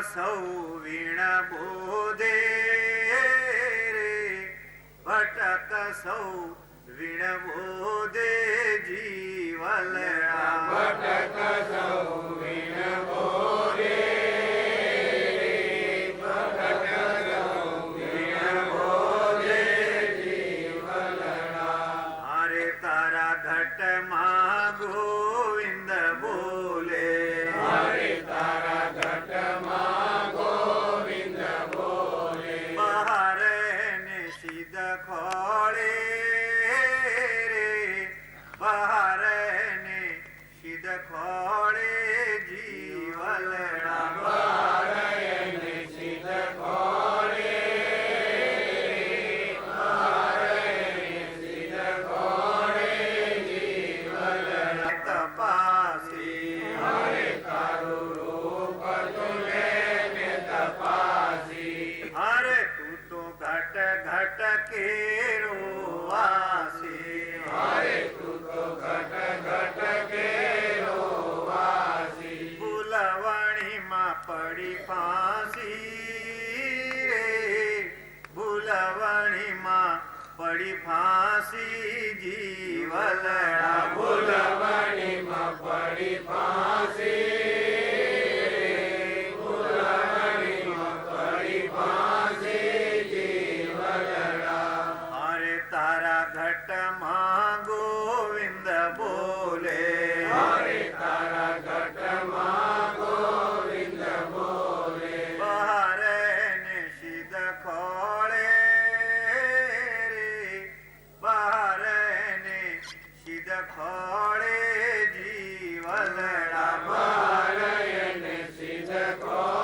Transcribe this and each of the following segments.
સૌ વીણ બોધે રે ભટક સૌ વીણ બોધે જીવલડા ભટક સૌ વીણ બોધે ભટક સૌ વીણ બોધે જીવલડા અરે તારા ઘટમાં ગોવિંદ બોલે અરે તારા ઘટમાં ખોળે રે બહારે ને સિદ્ધ ખોળે જીવલડા બહારે ને સિદ્ધ ખોળે બહારે ને સિદ્ધ ખોળે જીવલડા તપાસી હરે તારું રૂપ તુલે ને તપાસી હરે તું તો ઘટ ઘટ કેરો વાસી હરે તું તો ઘટ ઘટ કેરો વાસી ભૂલવણીમાં પડી ફાંસી રે ભૂલવણીમાં પડી ફાંસી જીવલડા ભૂલવણીમાં પડી ફાંસી ભૂલવણીમાં પડી ફાંસી ઘટમાં ગોવિંદ બોલે હરે તારા ઘટમાં ગોવિંદ બોલે બહારે ને સિદ્ધ ખોળે રે બહારે ને સિદ્ધ ખોળે જીવલડા બહારે ને સિદ્ધ ખોળે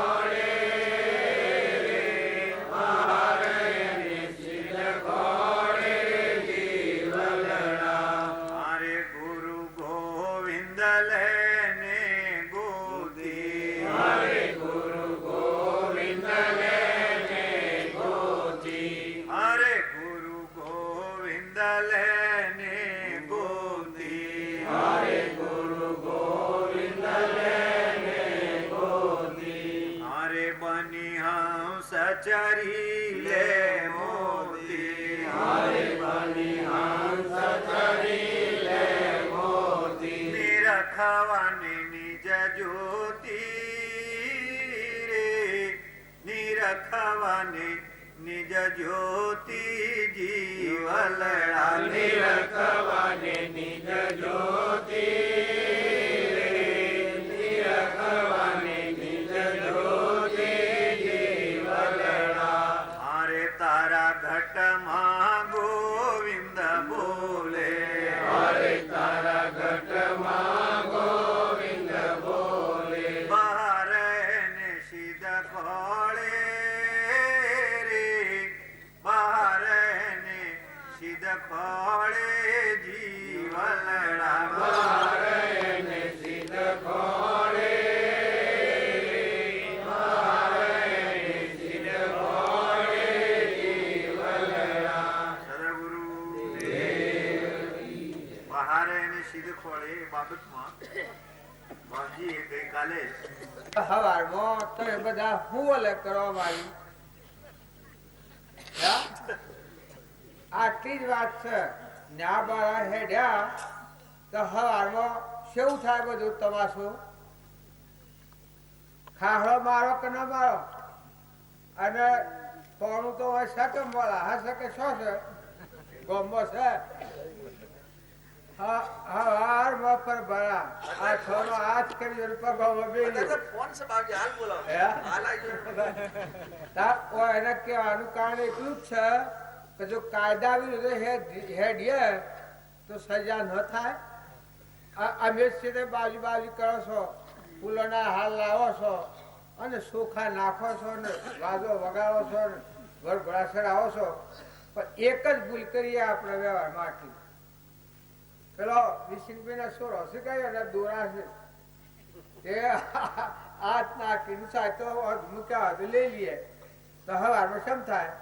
ચરી લે મોતી હરે બની હંસ ચરી લે મોતી નિરખવાની નિજ જ્યોતિ રે નિરખવાની નિજ જ્યોતિ જીવલડા નિરખવાને નિજ જ્યોતિ નિરખવાને નિજ જ્યોતિ જીવલડા હારે તારા ઘટમાં ગોવિંદ બોલે હારે તારા ઘટમાં ગોવિંદ બોલે બહાર ને સિદ્ધ ખોળે ખોળે જીવલડા મારે સિદ્ધ ખોળે સિદ્ધ ખોળે જીવલડા સદગુરુ બહારે ને સિદ્ધ ખોળે બાબતમાં બાજી ગઈકાલે હવારમાં તમે બધા હું અલગ કરવા વાળી આટલી જ વાત છે ન્યા બાળા હેડ્યા તો હવારમાં શું થાય બધું તમાશું ખાહડો મારો કે ન મારો અને થોડું તો હોય શકે મળે હશે કે શું છે ગમો છે હવારમાં પર ભરા આ થોડો આજ કરી રૂપિયા ફોન સે બાજી હાલ બોલો હાલ આવી એને કહેવાનું કારણ એટલું જ છે કે જો કાયદા વિરુદ્ધ હેડીએ તો સજા ન થાય. અમે સીધે બાજુ બાજુ કરો છો, ફૂલોના હાલ લાવો છો અને સોખા નાખો છો ને વાજો વગાડો છો ને વરઘોડા ચડાવો છો, પણ એક જ ભૂલ કરીએ આપણે વ્યવહારમાં આટલી. પેલો વિસિંગભાઈના સોરો શીખાયો ને દોરા છે એ હાથ નાખીને સાચો મૂક્યા તો લઈ લઈએ તો હવારમાં શમ થાય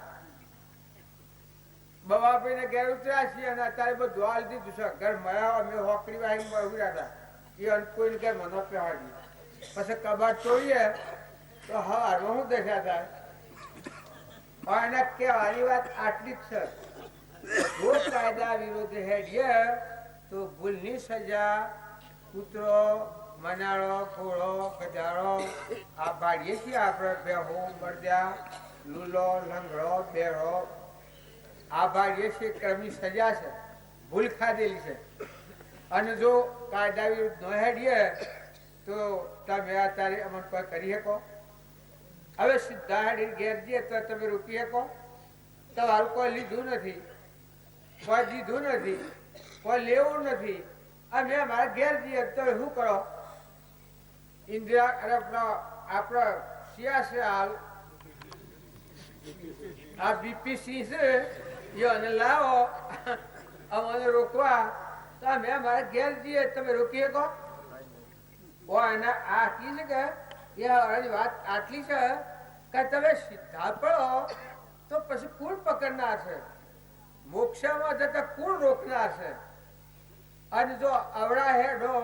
બવાભાઈને ઘેર ઉતર્યા છીએ અને અત્યારે બધું હાલ દીધું છે. ઘર મળ્યા અમે હોકડી વાહી ઉભર્યા હતા એ કોઈ ઘેર મને પહેવાડી પછી કબાટ તોડીએ તો હવારમાં શું દશા થાય. એને કહેવાની વાત આટલી જ છે, જો કાયદા વિરુદ્ધ હેડીએ તો ભૂલની સજા કૂતરો મનાળો ઘોડો ગધાડો આ પાડીએ છીએ આપણે બેહો બળદ્યા લૂલો લંગડો બેડો આ ભાડીએ છીએ ક્રમની સજા છે, ભૂલ ખાધેલી છે. અને જો કાયદા વિરુદ્ધ ન હેડીએ તો તમે અત્યારે અમને કોઈ કરી શકો. હવે સીધા હેડી ઘેર જઈએ તો તમે રોકી શકો? તમારું કોઈ લીધું નથી, કોઈ દીધું નથી, કોઈ લેવું નથી. અમે અમારા ઘેર જઈએ તો શું કરો? ઇન્દિરા આપણા સિયાસે હાલ આ બીપીસી છે એને લાવો અમને રોકવા તો અમે અમારા ઘેર જઈએ તમે રોકી શકો? એના આટલી છે કે વાત આટલી છે કે તમે સીધા પડો તો પછી કુળ પકડનાર છે, મોક્ષમાં જતા કુળ રોકનાર છે. અને જો અવળા હેડો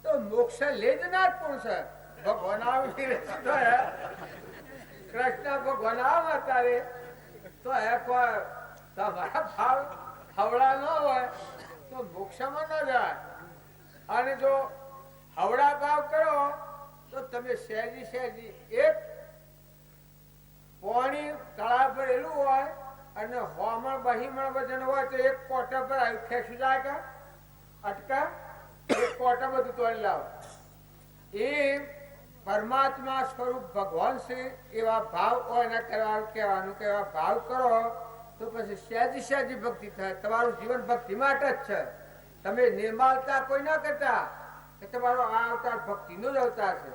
તો મોક્ષ લઈ જનાર કોણ છે? ભગવાન કૃષ્ણ ભગવાન અત્યારે તો તમારા ભાવ હવડા ન હોય તો મોક્ષમાં ન જાય. અને જો હવડા ભાવ કરો તો તમે સહેજી સહેજી એક પાણી તળાવ ભરેલું હોય અને હોમણ બહીમણ વજન હોય તો એક કોટા પર ખેંચી જાય કે અટકા એક કોટા બધું તોડી લાવો. એ પરમાત્મા સ્વરૂપ ભગવાન છે એવા ભાવ એના કહેવાનું કે એવા ભાવ કરો તો પછી સહેજી સહેજી ભક્તિ થાય. તમારું જીવન ભક્તિ માટે જ છે. તમે નિર્માલતા કોઈ ના કરતા કે તમારો આ અવતાર ભક્તિનો જ અવતાર છે.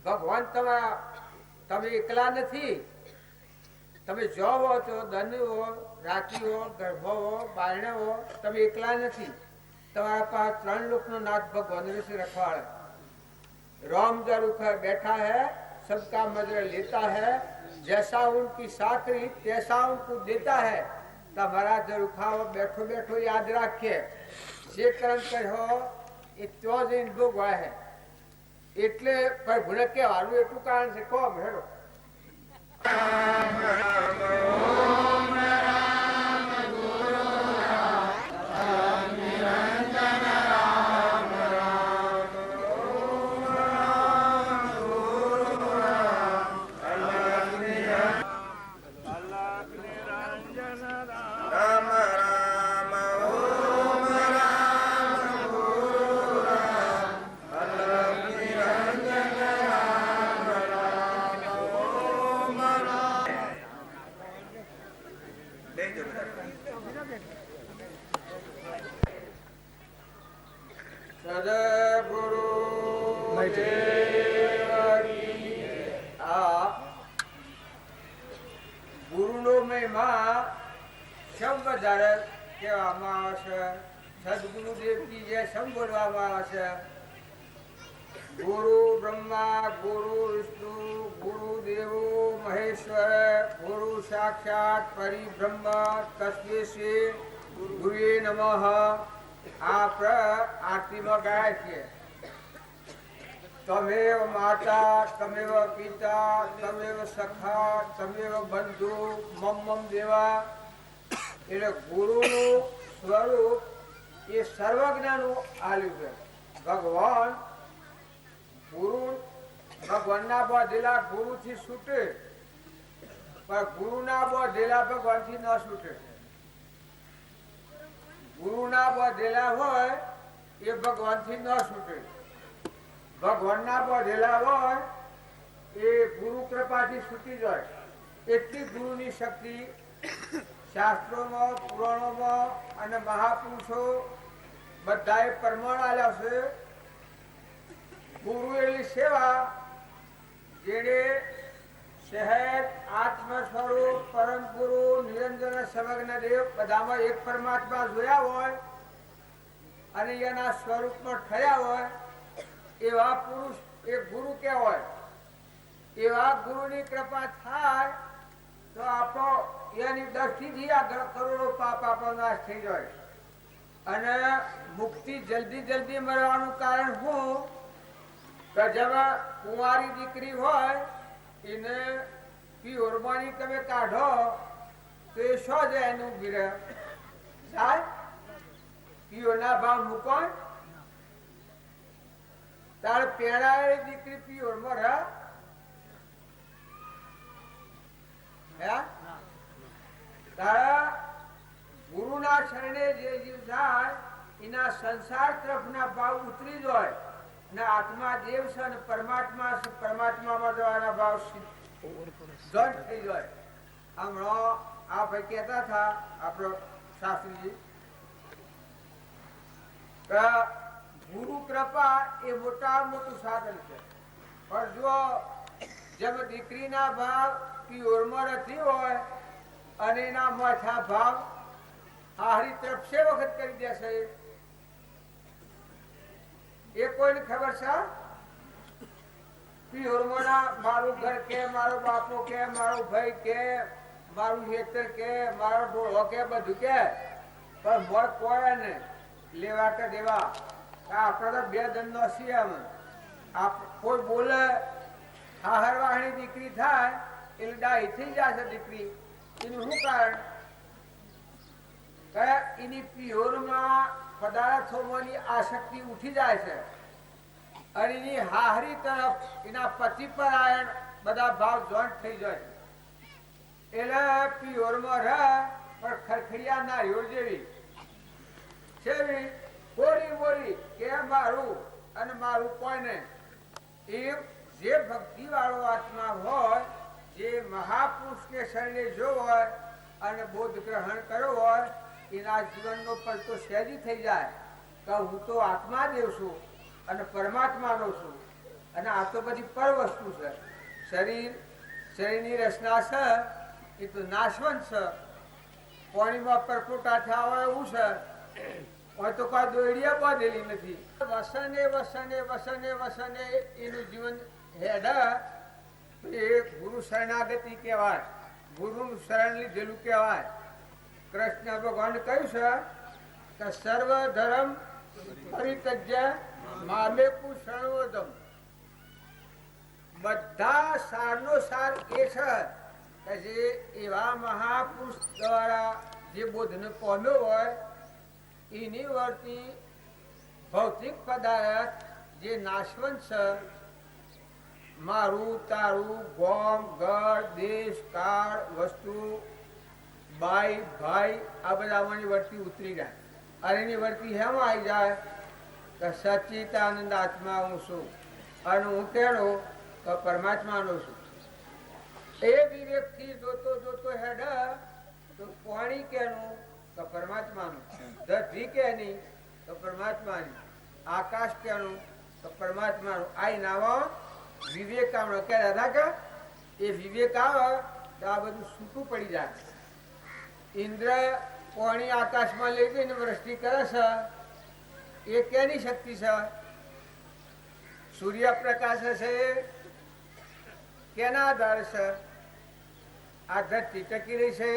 ભગવાન તમારા તમે એકલા નથી. તમે જો હો તો ધન હો, રાતી હો, ગર્ભો હો, બારણે હો, તમે એકલા નથી. તમારા પાસે 3 લોકનો નાથ ભગવાન ઋષિ રખવાડે. राम जरूर बैठा है, सबका मदर लेता है, जैसा उनकी साकरी तैसा उनको देता है. તમારા જરુખાઓ બેઠો બેઠો યાદ રાખીએ જે કર્મ કર્યો એ તો જ ભોગવાય છે. એટલે પ્રભુને કહેવાનું એટલું કારણ છે. કહો હેડો ગુરુનો મહિમા શમ વધારે કહેવામાં આવે છે. સદગુરુદેવજી જે શમ બોલવામાં આવે છે. ગુરુ બ્રહ્મા ગુરુ વિષ્ણુ ગુરુ દેવો મહેશ્વર ગુરુ સાક્ષાત પરિબ્રહ્મ તસ્मै શ્રી ગુરુએ નમઃ. આપણે આરતીમાં ગાય છે. તમેવ માતા તમેવ પિતા તમેવ સખા તમેવ બંધુ મમ દેવા. એટલે ગુરુનું સ્વરૂપ એ સર્વજ્ઞનું આલ્યું છે. ભગવાન ગુરુ ભગવાનના બધેલા ગુરુથી છૂટે, પણ ગુરુના બધેલા ભગવાનથી ન છૂટે. ગુરુના બધેલા હોય એ ભગવાનથી ન છૂટે. ભગવાનના બધેલા હોય એ ગુરુ કૃપાથી છૂટી જાય. એટલી ગુરુની શક્તિ શાસ્ત્રોમાં પુરાણોમાં અને મહાપુરુષો બધાએ પ્રમાણ આલ્યા છે. ગુરુ એવી સેવા જેને શહેર આત્મ સ્વરૂપ પરમ ગુરુ નિરંજન સમગ્ર દેવ બધામાં એક પરમાત્મા જોયા હોય અને એના સ્વરૂપમાં થયા હોય એવા પુરુષ એ ગુરુ કહેવાય. એવા ગુરુની કૃપા થાય તો આપણો એની દ્રષ્ટિથી આ કરોડો પાપ આપણો નાશ થઈ જાય. અને મુક્તિ જલ્દી મળવાનું કારણ શું? કે જેમાં કુંવારી દીકરી હોય એને પીઓરમાની તમે કાઢો તો એ શો જાય એનું ગીરે સાહેબ પીઓના ભાવ મૂકો. તારે પેણાયેલી દીકરી પીઓરમાં રહે તારા ગુરુના શરણે જે જીવ જાય એના સંસાર તરફના ભાવ ઉતરી જાય ને આત્મા દેવ છે અને પરમાત્મા છે. પરમાત્મામાં જવાના ભાવ જડ થઈ જાય. હમણાં આ ભાઈ કહેતા હતા આપણો શાસ્ત્રીજી ગુરુ કૃપા એ મોટા મોટું સાધન છે. પણ જો જેમ દીકરીના ભાવ પિયોરમાં નથી હોય અને એના માથા ભાવ આહરી તરફ સે વખત કરી દેશે એ કોઈને ખબર છે? પિયોરમાં મારું ઘર કે મારો બાપો કે મારો ભાઈ કે મારું ખેતર કે મારો ઢોળો કે બધું કે પણ મળ કોઈ ને લેવા કે દેવા. આપણે તો બે દંડનો છીએ. કોઈ બોલે હાહર વાહણી દીકરી થાય એટલે ડાહી થઈ જશે દીકરી. એનું શું કારણ? એની પિયોરમાં પદાર્થોમાંની આસક્તિ ઉઠી જાય છે અને એની હાહરી તરફ એના પતિ પરાયણ બધા ભાવ જોઈન્ટ થઈ જાય છે. એટલે પિયોરમાં રહે પણ ખરખડિયા નારીઓ જેવી છેવી બોરી બોરી કે મારું અને મારું કોઈને. એ જે ભક્તિ વાળો આત્મા હોય જે મહાપુરુષ કે શરણે જો હોય અને બોધ ગ્રહણ કર્યો હોય એના જીવનનો પલટો સહેજી થઈ જાય કે હું તો આત્મા દેવ છું અને પરમાત્માનો છું અને આ તો બધી પર વસ્તુ છે. શરીરની રચના છે એ તો નાશવંત છે. પાણીમાં પરપોટા થયા હોય એવું છે. હોય તો કોઈ દોડિયા બાંધેલી નથી. વસને વસને વસને વસને એનું જીવન હેડા એ ગુરુ શરણાગતિ કહેવાય. ગુરુનું શરણ લીધેલું કહેવાય. કૃષ્ણ ભગવાન કહ્યું છે કે સર્વ ધર્મ પરિત્યજ્ય મામેકુ શરણોદમ. બધા સારનો સાર એ છે કે જે એવા મહાપુરુષ દ્વારા જે બોધને પામ્યો હોય એની વર્તી ભૌતિક પદાર્થ જે નાશવંત છે મારું તારું ગોમ ગઢ દેશ કાળ વસ્તુ બાઈ ભાઈ આ બધાની વર્તી ઉતરી જાય. અને એની વર્તી હેમાં આવી જાય કે સચ્ચિદાનંદ આત્મા હું છું અને હું કેળો કે પરમાત્માનો છું. એ વિવેકથી જોતો જોતો હેડ તો પાણી કેનું તો પરમાત્માનું, ધરતી કેની તો પરમાત્માની, આકાશ કેનું તો પરમાત્માનું. આ નાવા વિવેક આવડો કે દાદા કે એ વિવેક આવે તો આ બધું છૂટું પડી જાય. ઇન્દ્ર પાણી આકાશમાં લઈ જઈને વૃષ્ટિ કરે છે, એ કેની શક્તિ છે? સૂર્યપ્રકાશ છે, કેના આધાર છે? આ ધરતી ટકી રહી છે,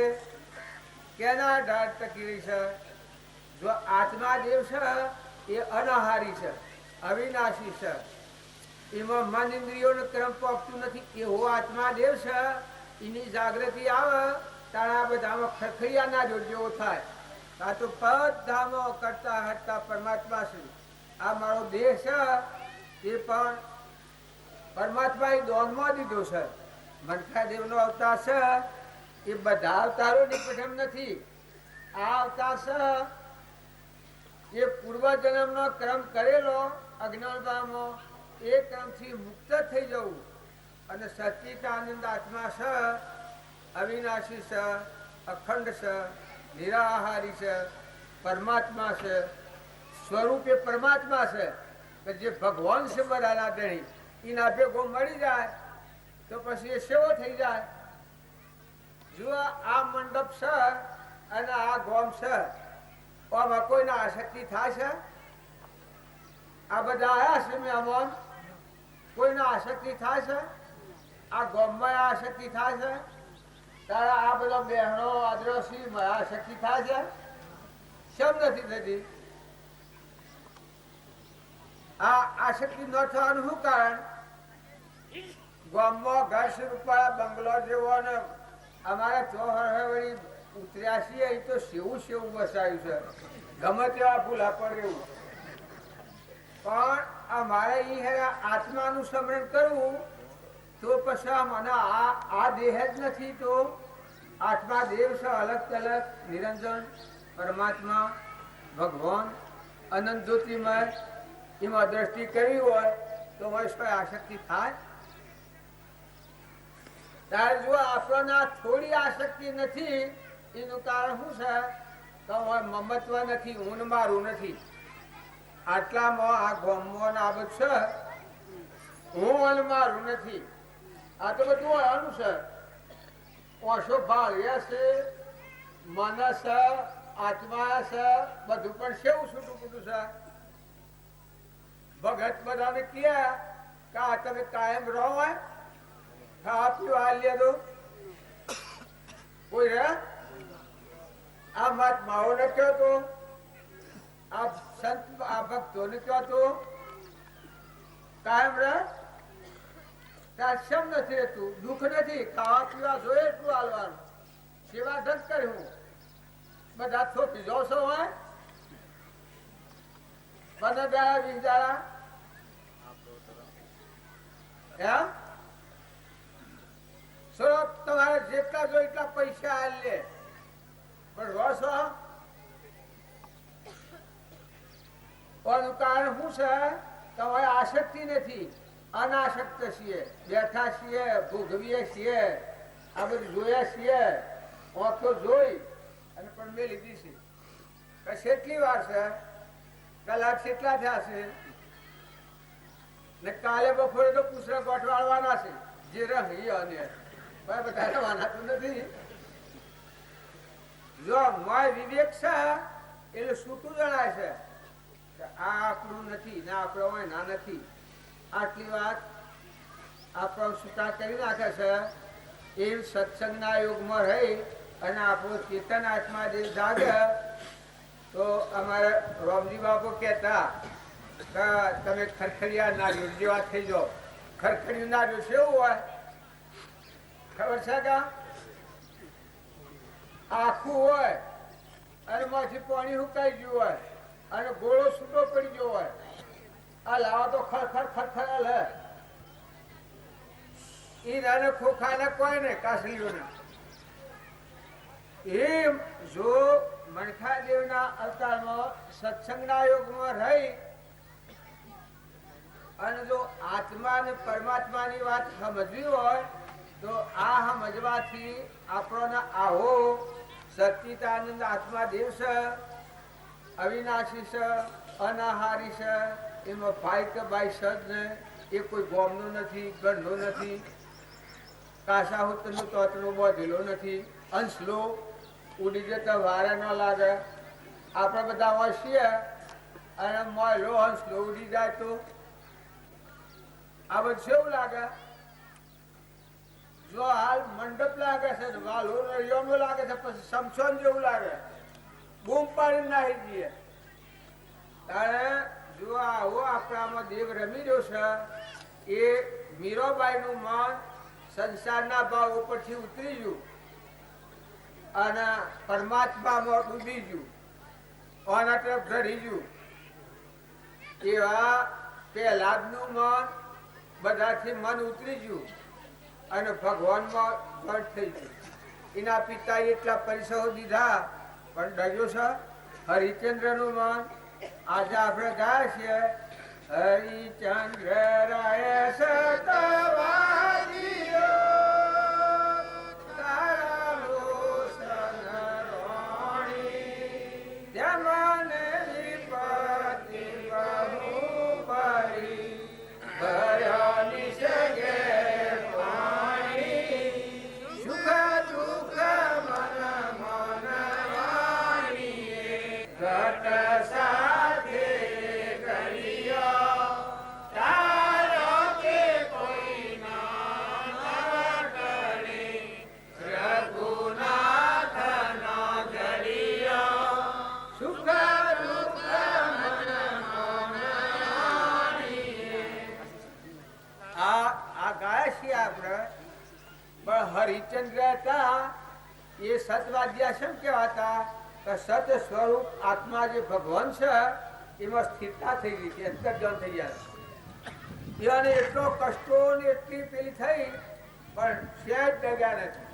કેના આધાર ટકી રહી છે? જો આત્મા દેવ છે એ અનાહારી છે, અવિનાશી છે, એમાં મન ઇન્દ્રિયોનો ક્રમ પામતું નથી. એવો આત્મા દેવ છે, એની જાગૃતિ આવે તારા બધામાં ખખડિયાના જોડ જેવો થાય. આ તો બધામાં કરતા હરતા પરમાત્મા છે. આ મારો દેહ છે એ પણ પરમાત્માએ દોનમાં દીધો છે. મનખા દેવનો અવતાર છે એ બધા અવતારોની પ્રથમ નથી. આ અવતાર છે એ પૂર્વજન્મનો ક્રમ કરેલો અજ્ઞાનતામાં, એ ક્રમથી મુક્ત થઈ જવું. અને સચ્ચિદાનંદ આત્મા છે, અવિનાશી છે, અખંડ છે, નિરાહારી છે, પરમાત્મા છે, સ્વરૂપે પરમાત્મા છે. કે જે ભગવાન છે બધાના ધણી, એના ભેગો મળી જાય તો પછી એ સેવો થઈ જાય. જો આ મંડપ છે અને આ ગોમ છે, આમાં કોઈને આસક્તિ થાય છે? આ બધા આયા છે મહેમાન, કોઈને આસક્તિ થાય છે? આ ગોમમાં આસક્તિ થાય છે? તારા આ બધા બહેનો આદરોશી આસક્તિ થાય છે? શેમ નથી થતી? આ આસક્તિ ન થવાનું શું કારણ? ગામમાં ઘર રૂપાળા બંગલો જેવો ને અમારા ચોહરવળી ઉતર્યા છીએ, એ તો સેવું સેવું વસાયું છે, ગમે તેવા ભૂલા પડે એવું. પણ અમારે અહીંયા આત્માનું સ્મરણ કરવું તો પછી મને આ દેહ જ નથી, તો આત્મા દેવ છે, અલગ અલગ નિરંજન પરમાત્મા ભગવાન અનંત જ્યોતિમય, એમાં દ્રષ્ટિ કરવી હોય તો વૈશ્વ આસક્તિ થાય? ત્યારે જો આપણને થોડી આસક્તિ નથી, એનું કારણ શું છે? તો મમત્વ નથી, હું મારું નથી. આટલામાં આ ગોમમાં આ બધું છે, હું અને મારું નથી. આ તો બધું આનું છે. ઓછો ભાવ્ય છે, મન છે, આત્મા છે, બધું પણ સેવું છૂટું છૂટું છે. ભગત બધાને કહ્યા કે આ તમે કાયમ રહો હોય, ખાવા પીવા હાલ્યા તો કોઈ રે? આ મહાત્માઓ ને કહો તો, આ સંત આ ભક્તો ને કહો તો કાયમ રહે. ત્યાં શમ નથી રહેતું, દુઃખ નથી, ખાવા પીવા જોઈએ એટલું હાલવાનું, સેવા ધન કર્યું. બધા થોપી જો છો હોય બને દાડા 20 દાડા એમ તમારે જેટલા જો એટલા પૈસા હાલ લે, પણ રોસો કારણ શું છે? તમારે આસક્તિ નથી, અનાસક્ત છીએ, બેઠા છીએ, ભોગવીએ છીએ, આ બધું જોયા છીએ, ઓખો જોઈ અને પણ મેં લીધી છે. કેટલી વાર છે? કલાક કેટલા થયા છે? ને કાલે બપોરે તો પૂછડા ગોઠવાડવાના છે, જે રહી અને બધા રવાના તો નથી. જો મોય વિવેક છે એટલે છૂટું જણાય છે કે આ આપણું નથી, ના આપણો હોય ના નથી. આટલી વાત આપણો છૂટા કરી નાખે છે. એ સત્સંગના યુગમાં રહી અને આપણો ચેતન આત્મા જે જાગે તો અમારે રોમજી બાપુ કહેતા કે તમે ખરખડિયા નાર્યો જેવા થઈ જાઓ. ખરખડિયું નાર્યું છે એવું હોય ખબર છે કે આખું હોય અને માંથી પાણી સુકાઈ ગયું હોય અને ગોળો છૂટો પડી ગયો હોય. આ લાવા તો ખરખર ખરખર હે એ નાના ખોખાને કોઈ ને કાસલીઓને. એમ જો મનખા દેવના અવતારમાં સત્સંગના યોગમાં રહી અને જો આત્મા અને પરમાત્માની વાત સમજવી હોય તો આ સમજવાથી આપણને આવો સચ્ચિદાનંદ આત્મા દેવ છે, અવિનાશી છે, અનાહારી છે, એમાં ભાઈ કે ભાઈ સદ ને એ કોઈ ગોમનો નથી, ગંધો નથી. કાસાહૂતનું તોતરું બોધેલો નથી. અંશલો ઉડી જતા વારે ન લાગે. આપણે બધા હોશીએ અને મોયલો અંશલો ઉડી જાય તો આ બધું કેવું લાગે? જો હાલ મંડપ લાગે છે, વાલો રળિયોનો લાગે છે, પછી સમસોન જેવું લાગે, બૂમ પાડી નાખી દઈએ. તારે જો આવો આપણામાં દેવ રમી રહ્યો છે, એ મીરાબાઈનું મન સંસારના ભાવ ઉપરથી ઉતરી ગયું અને પરમાત્મામાં ડૂબી ગયું, આના તરફ ધરી ગયું. એવા પહેલાદનું મન બધાથી મન ઉતરી ગયું અને ભગવાનમાં ઘટ થઈ ગયું. એના પિતાએ એટલા પૈસાઓ દીધા પણ ડર્યો છે. હરિચંદ્રનું મન આજે આપણે ગાય છીએ, હરિચંદ્ર રાય સતવાજીઓ તારા લોસન રોણી જમને વિપત્તિ બહુ પરી ભયાની સગે પાણી સુખ દુઃખ મન મન વાણીએ ઘટ સાથે હરિચંદ્ર હતા એ સતવાદ્યા શેમ કહેવાતા કે સત સ્વરૂપ આત્મા જે ભગવાન છે એમાં સ્થિરતા થઈ ગઈ છે, અંતર્જન થઈ ગયા. એને એટલો કષ્ટો ને એટલી પેલી થઈ પણ સહેજ ડગ્યા નથી.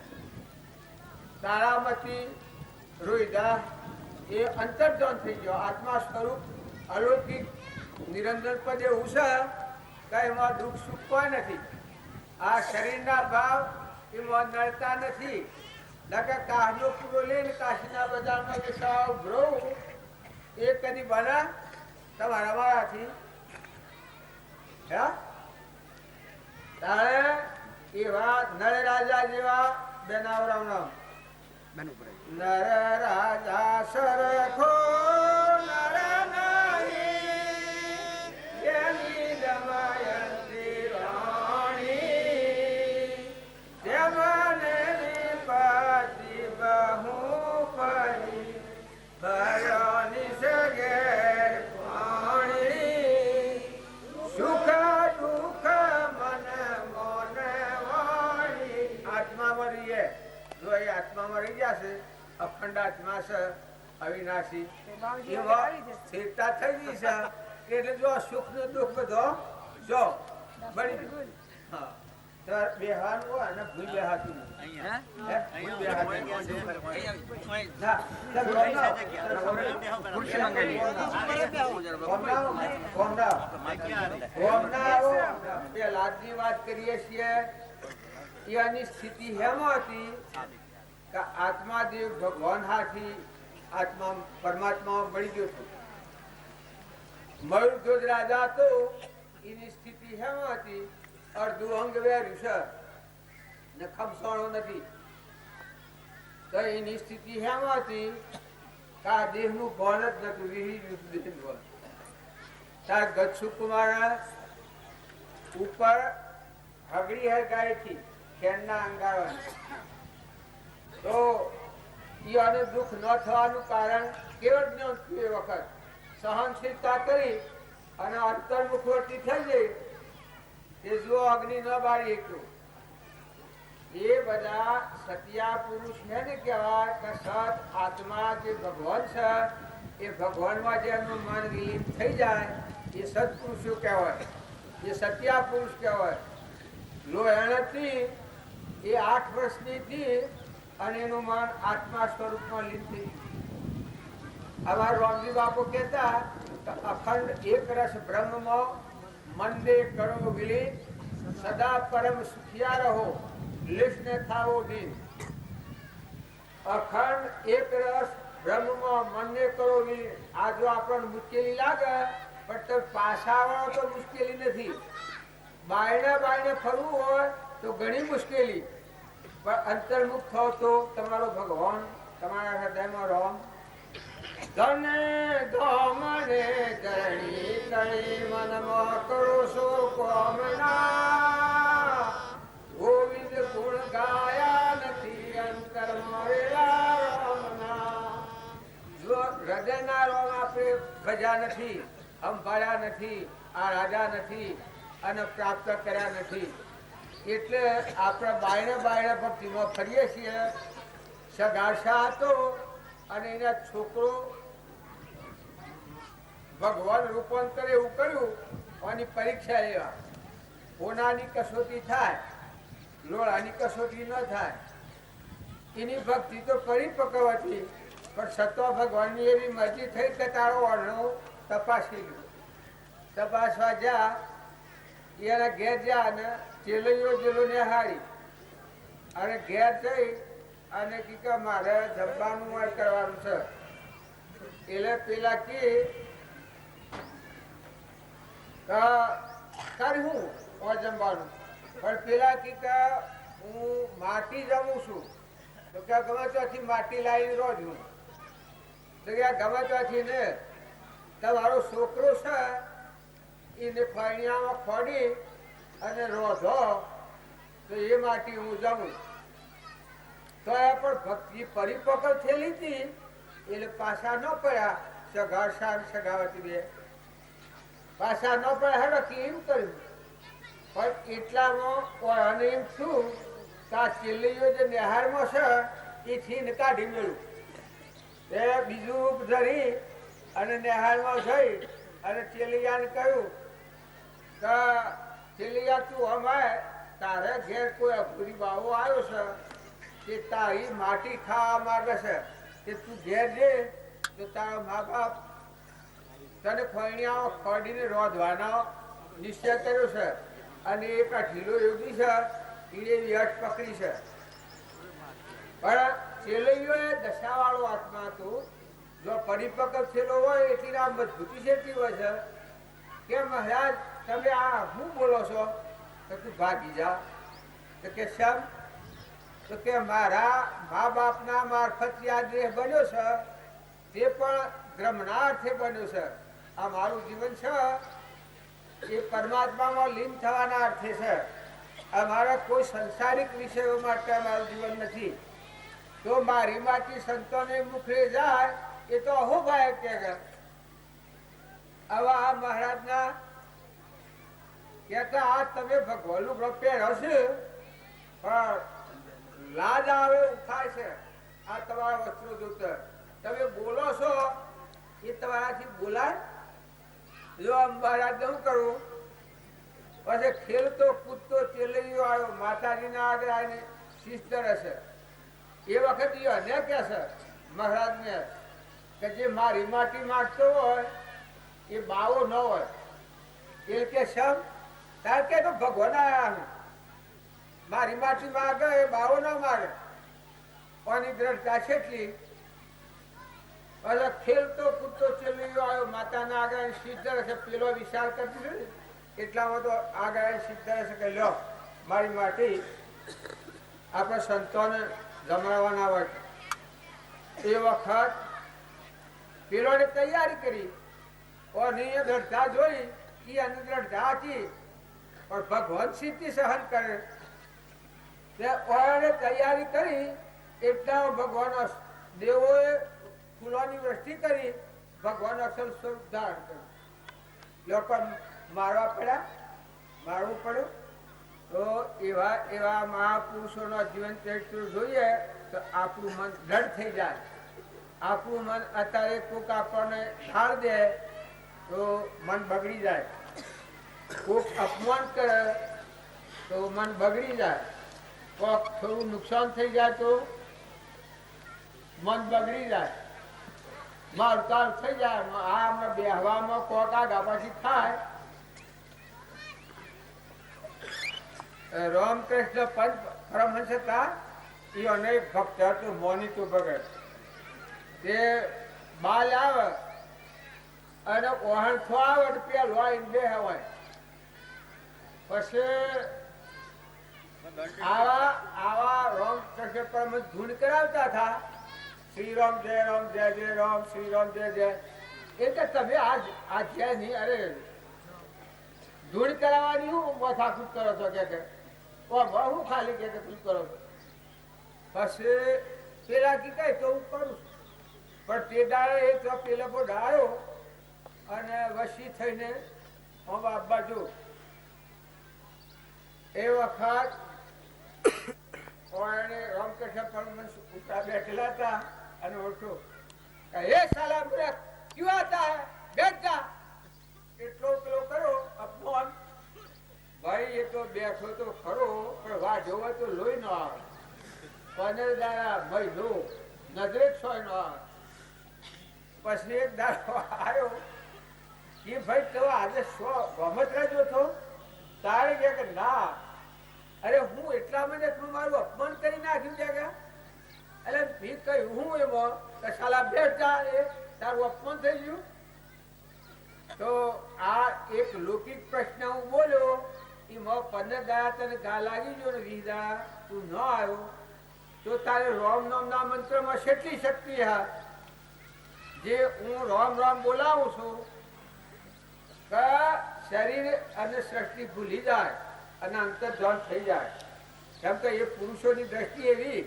તારામતી રોહિદા એ અંતર્જન થઈ ગયો. આત્મા સ્વરૂપ અલૌકિક નિરંજન પદ એવું છે કે એમાં દુઃખ સુખ કોઈ નથી. આ શરીરના ભાવ એમાં નડતા નથી. કાશનો પૂરો લઈને કાશીના બજારમાં બેસાવ બ્રો એ કદી બના તમારા મારાથી તારે એવા નળ રાજા જેવા બેનાવરાવનો નર રાજા સરખો નર નહીં એની દમયંતી રાણી તેમને વિપત્તિ બહુ પરી ભયોની સગે પાણી સુખ દુઃખ મન મોન વાણી. આત્મા મરીએ જો એ આત્મા મરી ગયા છે, અખંડ આત્મા છે, અવિનાશી, સ્થિરતા થઈ ગઈ છે. એટલે જો સુખ ને દુઃખ બધો જો બળી ગયું. હા બેહાનું હોય ને ભૂલ બેહાતું વાત કરીએ છીએ. એની સ્થિતિ હેમ હતી કે આત્મા દેવ ભગવાન હાથી આત્મા પરમાત્મા બળી ગયો હતો. મયુરધ્વજ રાજા હતો એની સ્થિતિ હેમ હતી, અડધું અંગ વેર્યું છે ને ખમસાણો નથી. તો એની સ્થિતિ હેમ હતી કે આ દેહનું ભાન જ નતું, વિહી ગયું. તાર ગચ્છુ કુમાર ઉપર હગડી હે ગાય થી ખેરના અંગારવાની. તો એને દુઃખ ન થવાનું કારણ કેવળ જ્ઞાન થયું. એ વખત સહનશીલતા કરી અને અંતર્મુખવર્તી થઈ ગઈ. એ જો અગ્નિ ન બાળી શક્યો. એ બધા સત્યા પુરુષ ને કહેવાય કે સત આત્મા જે ભગવાન છે એ ભગવાનમાં જે એમનું મન વિલીન થઈ જાય એ સત્પુરુષો કહેવાય, એ સત્યા પુરુષ કહેવાય. લો એનાથી એ 8 વર્ષની હતી અને એનું મન આત્મા સ્વરૂપમાં લીન થઈ ગયું. અમારા રામજી બાપુ કહેતા અખંડ એક રસ બ્રહ્મમાં મંદે કરો વિલીન, સદા પરમ સુખિયા રહો, લીન થાવો દીન. અખંડ એક રસ બ્રહ્મમાં મનને કરો વિલીન. આ જો આપણને મુશ્કેલી લાગે પણ તો પાછા આવવાનો તો મુશ્કેલી નથી. બાયણે ફરવું હોય તો ઘણી મુશ્કેલી, પણ અંતર્મુખ થાવ તો તમારો ભગવાન તમારા હૃદયમાં રોમ ધને ધોમને ધરણી તળી મનમાં કરો છો કોમના ગોવિંદ ગુણ ગાયા નથી અંતરમાં રેલા રોમના જો હૃદયના રોમ આપણે ભજ્યા નથી સંભાળ્યા નથી આ રાજા નથી અને પ્રાપ્ત કર્યા નથી એટલે આપણે બાયણે ભક્તિમાં ફરીએ છીએ સગાશા હતો અને એના છોકરો ભગવાન રૂપાંતર એવું કર્યું અને પરીક્ષા લેવા હોનાની કસોટી થાય લોળાની કસોટી ન થાય એની ભક્તિ તો પરિપક્વ હતી પણ સત્વ ભગવાનની એવી મરજી થઈ કે તારો વર્ણો તપાસી ગયો તપાસવા જા એના ઘેર જા અને ચેલૈયો જેલો ને હારી અને ઘેર જઈ અને કે મારે જમવાનું કરવાનું છે એટલે પેલા કે હું જમવાનું પણ પેલા કે હું માટી જમું છું તો કે ગમે ત્યાંથી માટી લાવી રોજ હું તો કે ગમે ત્યાંથી ને તમારો છોકરો છે એને ફળિયામાં ખોડી અને રોધો તો એ માટી હું જમું તો એ પણ ભક્તિ પરિપક્વ થયેલી હતી એટલે પાછા ન પડ્યા સગાશા સગાવતી બે પાછા ન પડ્યા હેડો કેમ કર્યું પણ એટલામાં એમ છું કે આ ચેલ્લીઓ જે નિહારમાં છે એ છીન કાઢી મેળું એ બીજું ધરી અને નિહારમાં જઈ અને ચેલિયાને કહ્યું કે ચેલિયા તું અમાય તારે ઘેર કોઈ અઘરી બાવો આવ્યો છે કે તારી માટી ખાવા માંગે છે કે તું ઘેર જે તો તારા મા બાપ તને ખોઈણીઓ ખોડીને રોધવાનો નિશ્ચય કર્યો છે અને એક આ ઢીલો યોગી છે એ યશ પકડી છે પણ ચેલૈયો દશાવાળો આત્મા હતું જો પરિપક્વ થયેલો હોય એટલી આ મજબૂતી શેતી હોય છે કે મહારાજ તમે આ શું બોલો છો તો તું ભાગી જા તો કે શમ તો કે મારા મા બાપના મારફત આ દેહ બન્યો છે તે પણ બ્રહ્મના અર્થે બન્યો છે આ મારું જીવન છે એ પરમાત્મામાં લીન થવાના અર્થે છે અમારા કોઈ સંસારિક વિષયો માટે અમારું જીવન નથી તો મારી માટી સંતોને મુખે જાય એ તો અહોભાઈ કે આવા આ મહારાજના કહેતા આ તમે ભગવાનનું પ્રત્યે હશે પણ લાજ આવે એવું થાય છે આ તમારા વસ્ત્રો જોતા તમે બોલો છો એ તમારાથી બોલાય જો મહારાજ શું કરવું પછી ખેલતો કૂદતો ચેલૈયો આવ્યો માતાજીના આગળ આવીને શિસ્તર હશે એ વખત એ અને કે છે મહારાજને કે જે મારી માટી માગતો હોય એ બાવો ન હોય એ કે સમ તાર કે તો ભગવાન આવ્યા મારી માટી માગે એ બાવો ન માગે કોની દ્રઢતા છેટલી પછી ખેલતો કૂદતો ચેલૈયો આવ્યો માતાના આગળ શિસ્તર હશે પેલો વિચાર કરતી ને એટલામાં તો આગળ શિસ્તર હશે કે લો મારી માટી આપણે સંતોને જમાડવાના હોય એ વખત પેલોને તૈયારી કરી અને દ્રઢતા જોઈ એ અને દ્રઢતા હતી પણ ભગવાન સિદ્ધિ સહન કરે તૈયારી કરી એટલા ભગવાન દેવોએ ફૂલોની વૃષ્ટિ કરી ભગવાન અસલ સ્વરૂપ ધારણ કર્યું લોકો મારવા પડ્યા મારવું પડ્યું તો એવા એવા મહાપુરુષોના જીવન ચરિત્ર જોઈએ તો આપણું મન દ્રઢ થઈ જાય આપણું મન અત્યારે કોક આપણને ઠાર દે તો મન બગડી જાય કોક અપમાન કરે તો મન બગડી જાય કોક થોડું નુકસાન થઈ જાય તો મન બગડી જાય મારતાર થઈ જાય આ હમણાં બેહવામાં કોક આગા પાછી થાય રામકૃષ્ણ પંચ પરમહંસ હતા એ અનેક ભક્ત હતું મોનીતું ભગત તે બાલ આવે અને ઓહણ થો આવે પેલો આવીને બે હોય પછી આવા આવા રામ કૃષ્ણ પરમ ધૂન કરાવતા હતા, શ્રી રામ જય રામ જય જય રામ, શ્રી રામ જય જય. એટલે તમે આ છે નહીં, અરે ધૂન કરાવવાની હું માથાકૂટ કરો છો કે હું ખાલી કે તું કરો છો. પછી પેલા કી કઈ તો હું કરું છું, પણ તે દાડે એ તો પેલો ડાયો અને વસી થઈને હું બાજુ એ વખત રામકૃષ્ણ પરમહંસ ઉતા બેઠેલા હતા અને ઓળખ્યો હે સાલા મૂર્ખ ક્યું આતા હે બેઠ જા. એટલો પેલો કરો અપમાન. ભાઈ એ તો બેઠો તો ખરો પણ વાહ જોવા તો લોહી ન આવે. 15 દાડા મહિનો નજરે છોય ન આવે. પછી એક દાડો આવ્યો કે ભાઈ તો આજે ગમત રાજો છો તારે કે ના, અરે હું એટલા મને તું મારું અપમાન કરી નાખ્યું છે કે એટલે ભી કહ્યું હું એમાં કશાલા બેઠ જા, એ તારું અપમાન થઈ ગયું. તો આ એક લૌકિક પ્રશ્ન હું બોલ્યો એમાં 15 દાડા તને ગા લાગી ગયો ને 20 દાડા તું ન આવ્યો તો તારે રામ નામના મંત્રમાં કેટલી શક્તિ હા જે હું રામ રામ બોલાવું છું કે શરીર અને સૃષ્ટિ ભૂલી જાય અને અંતર્ધ્યાન થઈ જાય. કેમ કે એ પુરુષોની દ્રષ્ટિ એવી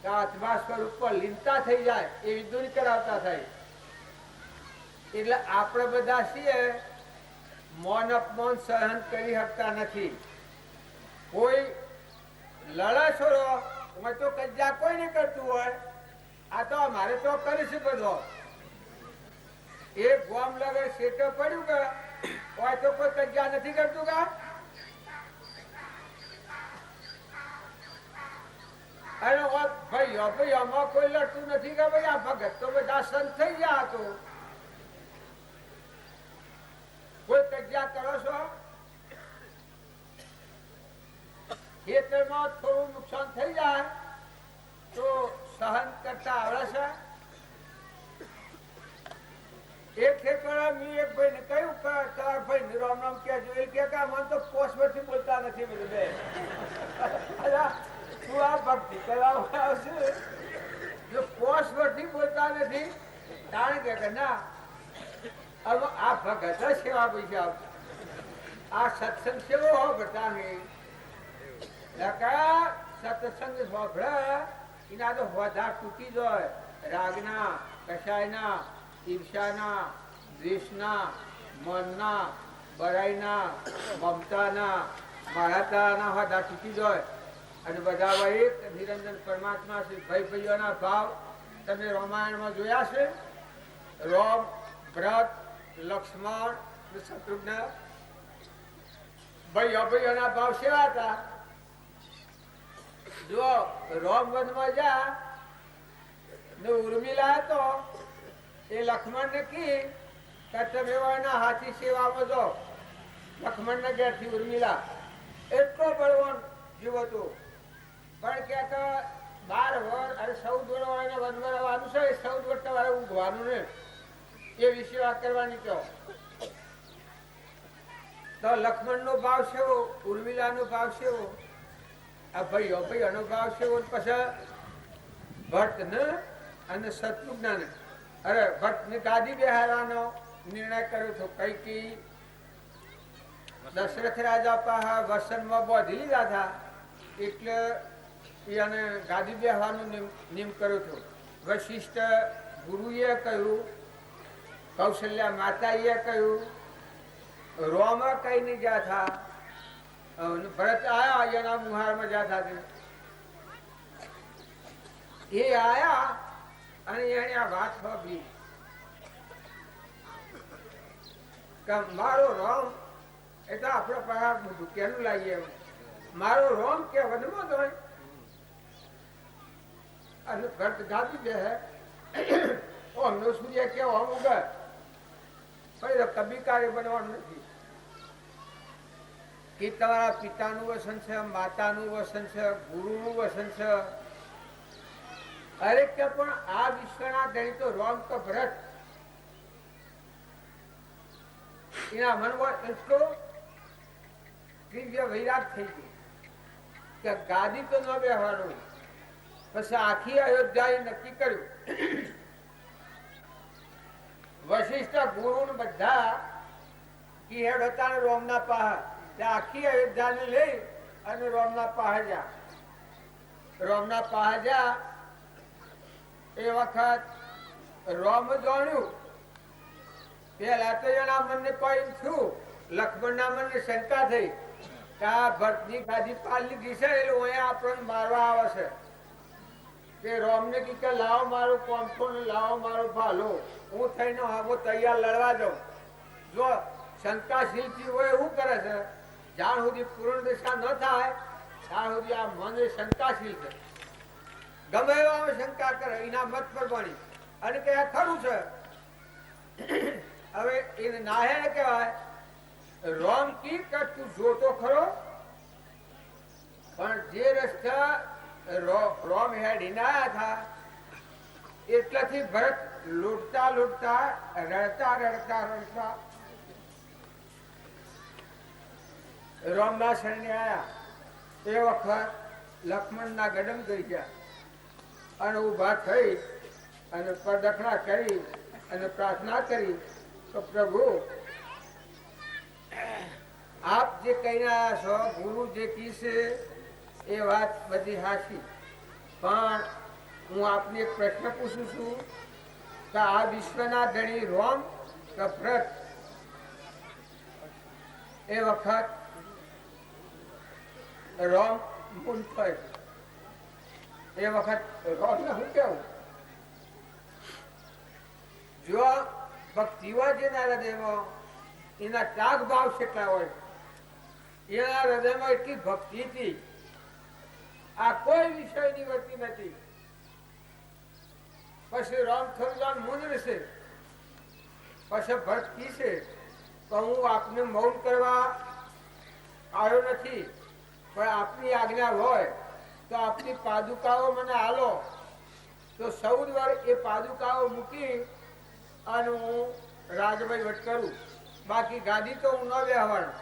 કે આત્મા સ્વરૂપ પર લીનતા થઈ જાય એવી દૂર કરાવતા થાય. એટલે આપણે બધા છીએ મૌન અપમાન સહન કરી શકતા નથી. કોઈ લડે છોડો તો કજ્જા કોઈ નહીં કરતું હોય, આ તો અમારે તો કરીશું બધો. એક ગોમ લગે શેટો પડ્યું કે હોય તો કોઈ કજ્જા નથી કરતું કા. અરે ભાઈ આમાં કોઈ લડતું નથી કે ભાઈ આ ભગત તો બધા સંત થઈ ગયા હતો. કોઈ કજ્જા કરો છો, ખેતરમાં થોડું નુકસાન થઈ જાય તો સહન કરતા આવડે છે. એક ખેતરમાં મેં એક ભાઈ ને કહ્યું કે તાર ભાઈ રામ રામ કહેજો. એ કે મને તો પોસ્ટ પરથી બોલતા નથી. બધું બે તું આ ભક્તિ કરાવવા આવશે જો પોસ્ટ પરથી બોલતા નથી કારણ કે ના હવે આ ભગત સેવા પૈસા આ સત્સંગ સેવો હો બતાવી સત્સંગ સાંભળે એના તો વધાર તૂટી જાય. રાગના, કસાયના, ઈર્ષાના, દ્વેષના, મનના, બરાઈના, મમતાના, મારાતાના વધાર તૂટી જાય. અને બધા એક નિરંજન પરમાત્મા છે. ભાઈ ભાઈઓના ભાવ તમે રામાયણમાં જોયા છે. રામ, ભરત, લક્ષ્મણ, શત્રુઘ્ન ભાઈઓના ભાવ સેવા હતા. જો રામ વનમાં જા ને ઉર્મિલા હતો એ લક્ષ્મણ ને કી તમે હાથી સેવામાં જો. લક્ષ્મણ ને ઘેરથી ઉર્મિલા એટલો બળવાન જીવ હતો પણ કે 12 વર્ષ અને 14 વર્ષ વનમાં આવવાનું છે. 14 વર્ષ તમારે ઊંઘવાનું ને એ વિશે વાત કરવાની કહો. તો લક્ષ્મણ નો ભાવ સેવો, ઉર્મિલા નો ભાવ સેવો, આ ભાઈઓનો ભાવ સેવો. પછી ભટ્ટ ને અને શત્રુઘ્ન ને અરે ભટ્ટ ને ગાદી બેહારવાનો નિર્ણય કર્યો હતો. કૈકી દશરથ રાજા પાસે વસનમાં બાંધી લીધા હતા એટલે એને ગાદી બેહવાનો નિયમ કર્યો હતો. વશિષ્ઠ ગુરુએ કહ્યું, કૌશલ્યા માતાએ કહ્યું, રોમ કઈ ને ગયા થા, ભરત આયા એના મુહારમાં ગયા થા. એ આયા અને એને આ વાત સાંભળી કે મારો રોમ એ તો આપડે પાછા કેનું લાવીએ. મારો રોમ કે વનમાં હોય અને ભરત ગાદી દે ઓમનો સૂર્ય કેવો આમ ઉગે પછી કબી કાર્ય બનવાનું નથી. કે તમારા પિતાનું વસન છે, માતાનું વસન છે, ગુરુનું વસન છે. અરે કે પણ આ વિશ્વના ધણી તો રોમ કે ભરત એના મનમાં એટલો દિવ્ય વૈરાગ થઈ ગયો કે ગાદી તો ન બેહવાનું. પછી આખી અયોધ્યાએ નક્કી કર્યું. વશિષ્ઠ ગુરુ બધા હેડ હતા ને રોમના પાહા. આખી અયોધ્યાને લઈ અને રોમના પાહા જા. રોમના પાહા જા એ વખત રોમ જાણ્યું. પેલા તો એના મનને કોઈ થયું, લક્ષ્મણના મનને શંકા થઈ કે આ ભરતની ગાદી પાલ લીધી છે એટલે અહીંયા આપણને મારવા આવે છે. કે રોમને કી કે લાવો મારું કોમઠો ને લાવો મારો ભાલો, હું થઈને હામો તૈયાર લડવા જાઉં. જો શંકાશીલથી હોય એવું કરે છે, જ્યાં સુધી પૂર્ણ દિશા ન થાય ત્યાં સુધી આ મન શંકાશીલ છે. ગમે એવા શંકા કરે એના મત પર બની અને કે ખરું છે. હવે એને નાહે કહેવાય. રોમ કી કે તું જોતો ખરો, પણ જે રસ્તા રોમ હેડીને આવ્યા હતા એટલાથી ભરત લૂંટતા લૂંટતા રડતા રડતા રડતા રોમના શરણે આવ્યા. એ વખત લક્ષ્મણના ગડમ કરી ગયા અને ઉભા થઈ અને પ્રદક્ષિણા કરી અને પ્રાર્થના કરી તો પ્રભુ આપ જે કહી રહ્યા છો, ગુરુ જે કીશે એ વાત બધી હાચી, પણ હું આપને એક પ્રશ્ન પૂછું છું કે આ વિશ્વના ધણી રોમ કે ભરત? એ વખત રોમ મૂળ થયો. એ વખત રોમને શું કેવું? જો ભક્તિ હોય જેના હૃદયમાં એના ત્યાગ ભાવ કેટલા હોય, એના હૃદયમાં એટલી ભક્તિ હતી, આ કોઈ વિષયની વર્તી નથી. પછી રામ થોડું મુનિ છે, પછી ભક્તિ છે, તો હું આપને મૌન કરવા આવ્યો નથી, પણ આપની આજ્ઞા હોય તો આપની પાદુકાઓ મને આલો તો 14 વાર એ પાદુકાઓ મૂકી અને હું રાજવહીવટ કરું. બાકી ગાદી તો હું ન બેહવાનું.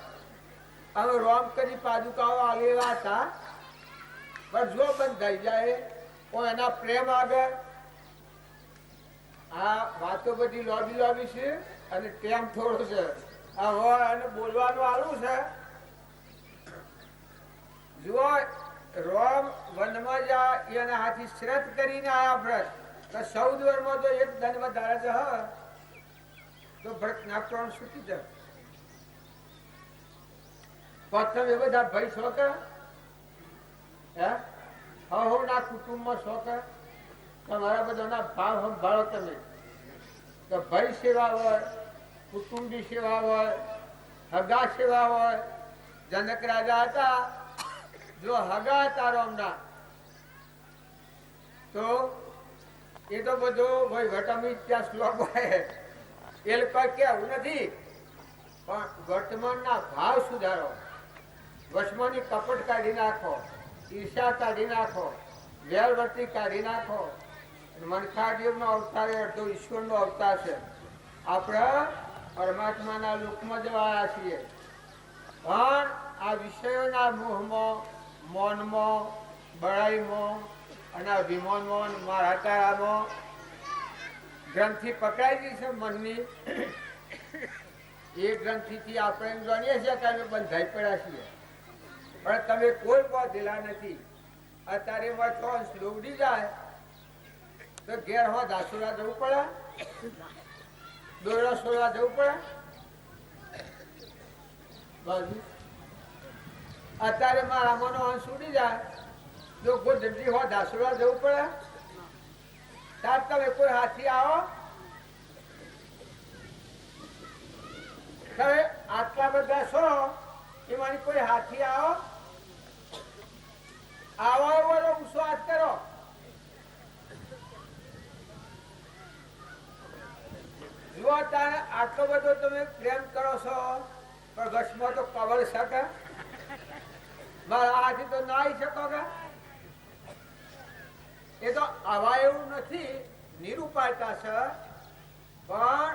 હવે રોમ કરી પાદુકાઓ આલેવા હતા, પણ જો બંધાઈ જાય તો એના પ્રેમ આગળ આ વાતો બધી લોબી લોબી છે અને ટેમ થોડો છે. આ હોય અને બોલવાનું આલું છે. જો રોમ વનમાં જા એના હાથી શ્રદ્ધ કરીને આયા ભરત તો 14 વર્ષમાં તો એક ધન વધારે છે તો ભરત ના પ્રાણ છૂટી જાય. પ્રથમ એ બધા ભાઈ શોખ ના કુટુંબમાં શોખ તમારા બધાના ભાવ સંભાળો તમે. તો ભાઈ સેવા હોય, કુટુંબી સેવા હોય, હગા સેવા હોય. જનક રાજા હતા, જો હગા હતા રોમના તો એ તો બધું ભાઈ વટમી ત્યાં શ્લોક હોય એ લોકો કેવું નથી, પણ વર્તમાનના ભાવ સુધારો. વશમાની કપટ કાઢી નાખો, ઈર્ષા કાઢી નાખો, વેરવર્તી કાઢી નાખો. મનખાદેવનો અવતાર એ અડધો ઈશ્વરનો અવતાર છે. આપણે પરમાત્માના લોકમાં જવાયા છીએ, પણ આ વિષયોના મોહમાં, મૌનમાં, બળાઈમાં અને અભિમાનમાં, મારાકારામાં ગ્રંથિ પકડાઈ ગઈ છે મનની. એ ગ્રંથિથી આપણે જાણીએ છીએ કે અમે બંધાઈ પડ્યા છીએ, પણ તમે કોઈ બાંધેલા નથી. અત્યારે ચોંસ દોડી જાય તો ઘેર હો દાસુરા જવું પડે, દોડા સોડા જવું પડે. અત્યારે મારા મનો અંશ ઉડી જાય તો ગોધડી હો દાસુરા જવું પડે. તાર તમે કોઈ હાથી આવો, તમે આટલા બધા છો એમાંની કોઈ હાથી આવો, આવો બોલો વિશ્વાસ કરો. જો તારે આટલો બધો તમે પ્રેમ કરો છો, પણ ઘસમાં તો કવર શકે મારા હાથી તો ના આવી શકો કે? એ તો આવા એવું નથી, નિરૂપાયતા છે. પણ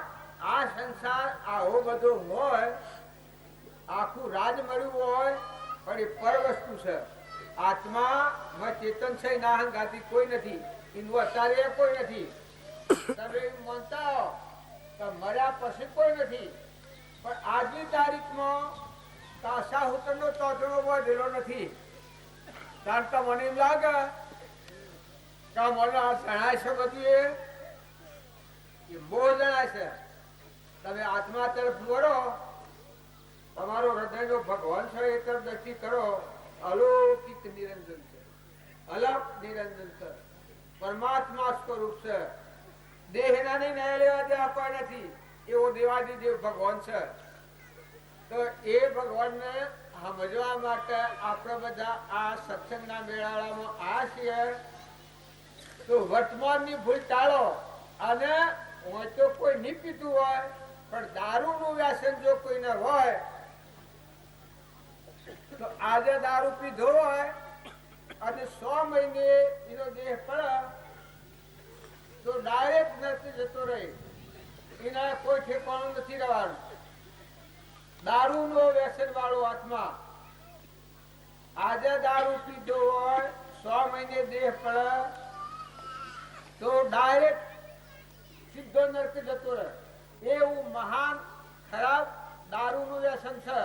આ સંસાર આવો બધો હોય, આખું રાજ મળ્યું હોય, પણ એ પર વસ્તુ છે. આત્મા ચેતન છે ના હંગાતી કોઈ નથી, એનું અત્યારે કોઈ નથી. તમે એમ માનતા હો કે મર્યા પછી કોઈ નથી, પણ આજની તારીખમાં કાસા હુતરનો તોતરો વધેલો નથી. કારણ કે મને એમ લાગે કે મને આ જણાય છે બધું એ મોહ જણાય છે. તમે આત્મા તરફ વળો, તમારો હૃદયનો ભગવાન છે એ તરફ દ્રષ્ટિ કરો. અલૌકિક નિરંજન છે, અલગ નિરંજન છે, પરમાત્મા સ્વરૂપ છે. દેહના નહીં ન્યાય લેવા દેવા કોઈ નથી. એવો દેવાદિદેવ ભગવાન છે. તો એ ભગવાનને સમજવા માટે આપણે બધા આ સત્સંગના મેળામાં આ છીએ. તો વર્તમાનની ભૂલ ટાળો. અને હું તો કોઈ નહીં પીતું હોય, પણ દારૂનું વ્યસન જો કોઈને હોય તો આજે દારૂ પીધો હોય અને 100 મહિને એનો દેહ પડે તો ડાયરેક્ટ નથી જતો રહે. એના કોઈ ઠેકાણું નથી રહેવાનું. દારૂનો વ્યસન વાળો આત્મા આજે દારૂ પીધો હોય, 100 મહિને દેહ પડે તો ડાયરેક્ટ સીધો નરક જતો રહે. એવું મહાન ખરાબ દારૂનું વ્યસન છે.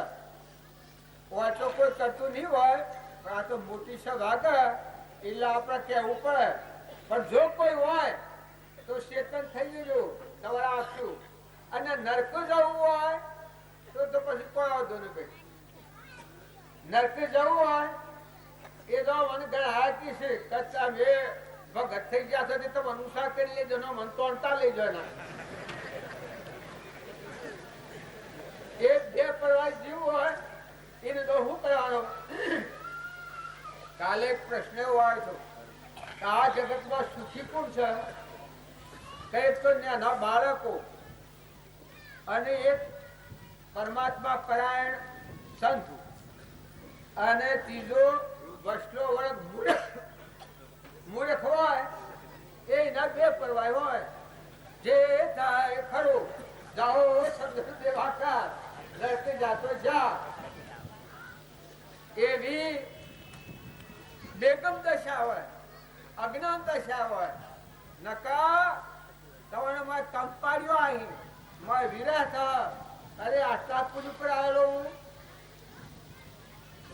તો કોઈ કરતું નહીં હોય, પણ આ તો મોટી સભા કે એટલે આપણે કહેવું પડે. પણ જો કોઈ હોય તો ચેતન થઈ ગયું તમારે આપશું. અને નરક જવું હોય તો પછી કોઈ આવતો નહીં ભાઈ. નરક જવું હોય એ તો મને ગણાકી છે કચ્ચા બે ભગત થઈ ગયા છે તો મનુષ્ય કરી લેજો ને મન તોડતા લઈ જવાના. એક બે પરવાસ જીવ હોય એને તો શું કરવાનો? કાલે એક પ્રશ્ન એવો આવ્યો હતો, આ જગતમાં સુખી કોણ છે? કઈ તો નાના બાળકો અને એક પરમાત્મા પરાયણ સંત અને ત્રીજો વસલો વર્ગ મૂર્ખ હોય. એના બે પરવાય હોય. જે થાય ખરું, જાઓ સદદેવાકાર લડકે જાતો જા. એવી બેગમ દશા હોય, અજ્ઞાન દશા હોય. નકા તમને મેં કંપાડ્યો અહીં મેં વિરહ થા. અરે આટલા પૂજ ઉપર આવેલો હું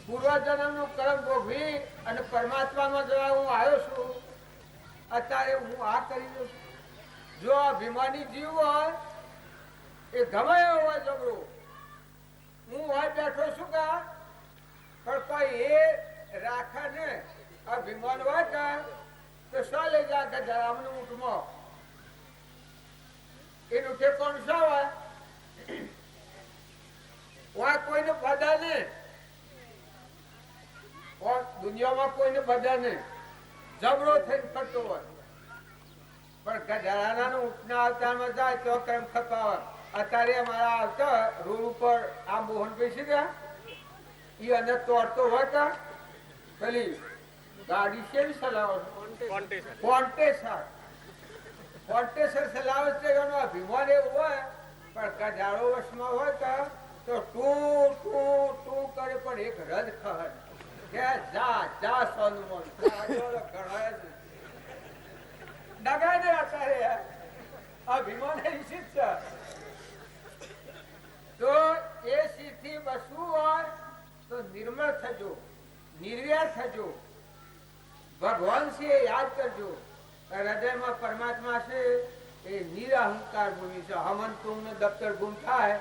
પૂર્વજન્મ નું કર્મ ભોગવી અને પરમાત્મામાં જવા હું આવ્યો છું. અત્યારે હું આ કરી દઉં છું. જો અભિમાની જીવ હોય એ ગમે એવો હોય જબરો, હું હોય બેઠો છું કા, પણ કોઈ એ રાખે ને અભિમાન હોય કા તો શું લઈ જાય કે જરામનું ઊંટમાં એનું ઠેકાણું શું હોય? કોઈને બધા ને દુનિયામાં કોઈને બધા ને જબરો થઈને ફરતો હોય, પણ ગજરાના ઊંટના અવતારમાં જાય તો કેમ ખપાવે. અત્યારે અમારા આવતા રોડ ઉપર આ મોહન બેસી ગયા, એ અંદર તોડતો હોય કા પેલી ગાડી કેવી ચલાવો? કોન્ટેસર ચલાવે છે. એનો અભિમાન એવું હોય, પણ ગજારો વશમાં હોય કા તો ટૂ ટૂ ટૂ કરે પણ એક રદ ખહર કે જા જા સોનું ડગાય ને અત્યારે અભિમાન નિશ્ચિત છે. તો એ સ્થિતિ બસવું હોય તો નિર્મળ થજો, નિર્વ્યાર થજો, ભગવાન છે યાદ કરજો. હૃદયમાં પરમાત્મા છે એ નિરહંકાર ભૂમિ છે. હમન તુંગ દફતર ગુમ થાય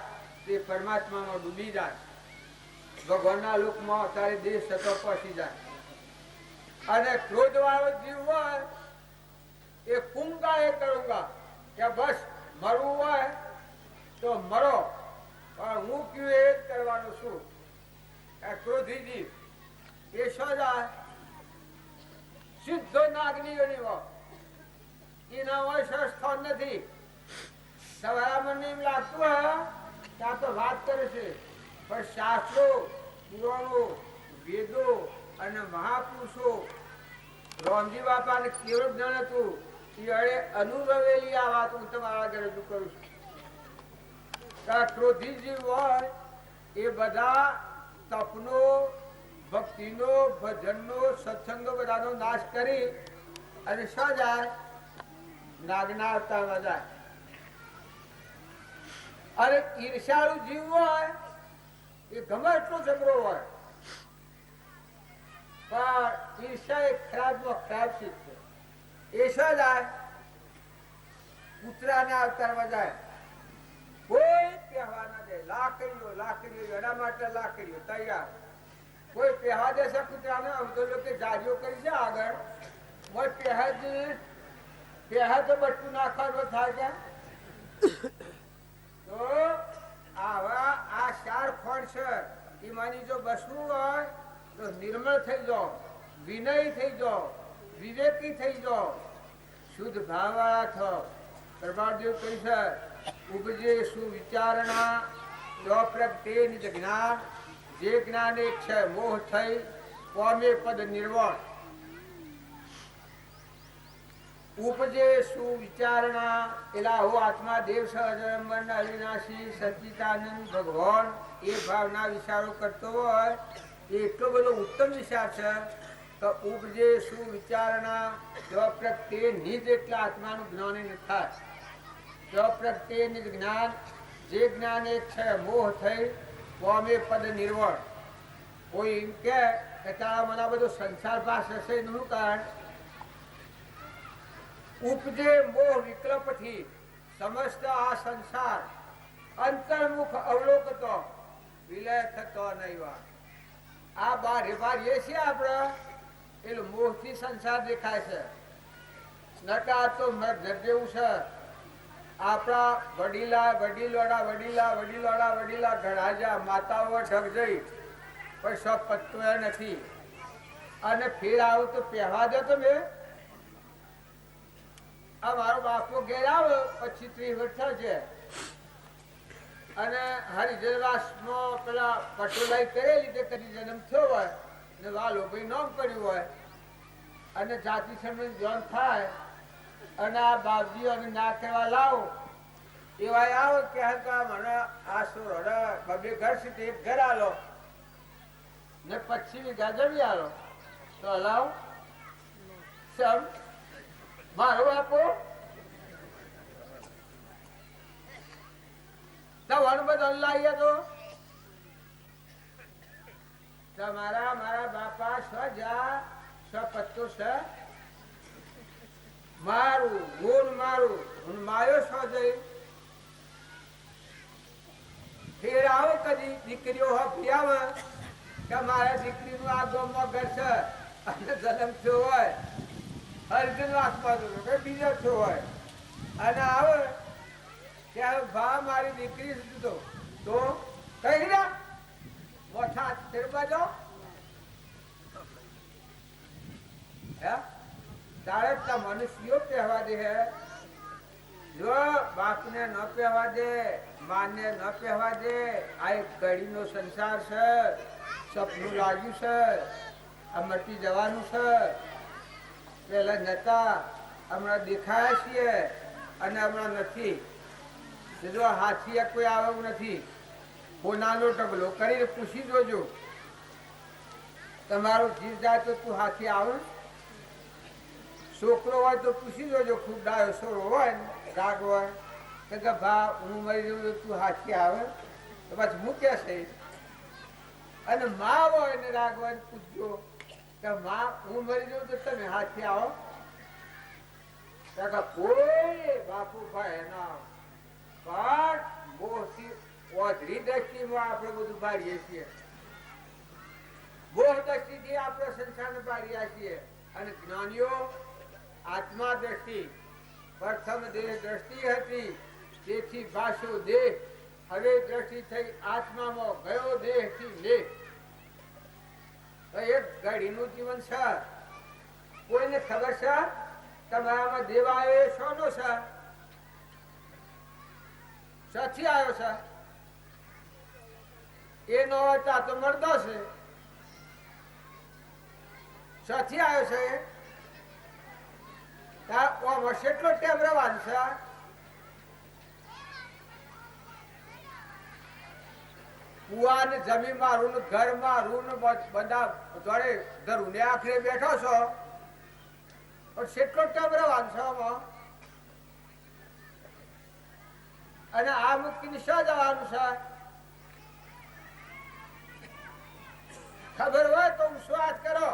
તે પરમાત્મામાં ડૂબી જાય. ભગવાનના લોકમાં અત્યારે દેશ થતો પહોંચી જાય. અને ક્રોધ વાળો જીવ હોય એ કુંગા એ કરુંગા કે બસ મરવું હોય તો મરો, પણ હું કયું એ જ કરવાનું છું. ક્રોધી જીવ એ શું જાય? સિદ્ધો નાગની હોય, એના હોય સ્થાન નથી. તમારા મને એમ લાગતું હોય કે આ તો વાત કરે છે, પણ શાસ્ત્રો, પુરાણો, વેદો અને મહાપુરુષો રામજી બાપાને કેવું જ્ઞાન હતું એ અનુભવેલી આ વાત હું તમારા આગળ રજૂ કરું છું. ક્રોધી જીવ હોય એ બધા તપનો ભક્તિનો ભજનનો સત્સંગનો બધાનો નાશ કરી અને શું જાય? નાગના અવતારમાં જાય. અને ઈર્ષાળુ જીવ હોય એ ગમે એટલો જબરો હોય, પણ ઈર્ષા એ ખરાબમાં ખરાબ ચીજ છે. એ શું જાય? કૂતરાના અવતારમાં જાય. કોઈ પહેવા ના દે. લાકડીઓ એના માટે લાકડીઓ તૈયાર. કોઈ પહેવા દેશે કૂતરાને? આમ તો લોકો જારીઓ કરી છે આગળ, પહેા તો બટકું નાખવાનું થાય છે. તો આવા આ ચાર ખોણ છે, એમાંની જો બસવું હોય તો નિર્મળ થઈ જાઓ, વિનય થઈ જાઓ, વિવેકી થઈ જાઓ, શુદ્ધ ભાવવાળા થો. પ્રભાદેવ કહી છે, ઉપજે સુવિચારણા પ્રગટે નિજ જ્ઞાન, જે જ્ઞાન એક છે મોહ થઈ પામે પદ નિર્વાણ. ઉપજે સુવિચારણા એલા હો આત્મા દેવ સહજમન અવિનાશી સચ્ચિદાનંદ ભગવાન. એ ભાવના વિચારો કરતો હોય એ એટલો બધો ઉત્તમ વિચાર છે કે ઉપજે સુવિચારણા જો પ્રગટે નિજ એટલે આત્માનું જ્ઞાન ન થાય. જો પ્રગટે નિજ જ્ઞાન, જે જ્ઞાન એક છે મોહ થઈ પામે પદ નિર્વાણ. કોઈ એમ કે તારા મને બધો સંસાર પાસ હશે એનું કારણ? ઉપજે મોહ વિકલ્પથી સમસ્ત આ સંસાર અંતર્મુખ અવલોકતો વિલય થતો નહીં. આ બારે એ છે આપણે એટલે મોહથી સંસાર દેખાય છે. નકા તો મર્દ જેવું છે. આપણા વડીલોડા ઘડાજા માતાઓ ઢગ જઈ પણ સબ પત્તો નથી. અને ફેર આવું તો પહેવા દો તમે. આ મારો બાપો ઘેર આવે 25-30 વર્ષ છે અને હરિજનવાસમાં પેલા પટોલાઈ કરેલી તે કદી જન્મ થયો હોય ને વાલો ભાઈ નામ પડ્યું હોય અને જાતિ સમય જોન થાય અને આ બાપજીઓ ના કહેવા લાવો એવા આવો કે મને આ સોર બબે ઘર છે એક ઘર આલો ને 25 વીઘા જમી આલો તો હલાવ સમ મારો બાપો તવાનું બધું લાવીએ તો તમારા મારા બાપા સ્વજા સ્વપત્તો છે. મારું ગુણ મારું હું માયો છો જઈ ફેર આવો કદી દીકરીઓ હફી આવે કે મારા દીકરીનું આ ગામમાં ઘર છે અને જન્મ થયો હોય અર્જુન વાસમાં બીજો થયો હોય અને આવે ત્યારે ભા મારી દીકરી તો કઈ ના મોઠા ફેરવા જાઓ તારે મનુષ્યો પહેવા દે હે. જો બાપને ન પહેવા દે, માને ન પહેવા દે. આ એક ઘડીનો સંસાર છે, સપનું લાગ્યું છે, આ મટી જવાનું છે. પેલા નતા હમણાં દેખાયા છીએ અને હમણાં નથી. જો હાથી કોઈ આવું નથી. કોનાનો ટબલો કરીને પૂછી જોજો તમારો જીવ જાય તો તું હાથી આવે. છોકરો હોય તો પૂછી જોજો, ખૂબ ડાયો સોરો હોય ને રાગ હોય કે ભા હું મરી જઉં તો તું હાથી આવે તો પછી મૂક્યા છે. અને મા હોય ને રાગ હોય ને પૂછજો કે મા હું મરી જઉં તો તમે હાથી આવો. કોઈ બાપુ ભાઈ ના પણ મોહથી ઓધરી દ્રષ્ટિમાં આપણે બધું બાળીએ છીએ. મોહ દ્રષ્ટિથી આપણે સંસારને બાળ્યા છીએ. અને જ્ઞાનીઓ આત્મા દ્રષ્ટિ પ્રથમ દેહ દ્રષ્ટિ હતી તેથી ભાષો દેહ હવે દ્રષ્ટિ થઈ આત્મામાં ગયો દેહ થી લેહ. એક ઘડીનું જીવન છે. કોઈને ખબર છે તમારામાં દેવ આવ્યો એ શોનો છે? સાથી આવ્યો છે? એ ન હોય તો મરદો છે. સાથી આવ્યો છે કેટલો ટેમ રહેવાનું છે? કુવા ને જમીન મારું ને ઘર મારું ને બધા જોડે ધરું ને આખરે બેઠો છો પણ કેટલો ટાઈમ રહેવાનું છે આમાં? અને આ મૂકીને શું જવાનું છે? ખબર હોય તો વિશ્વાસ કરો.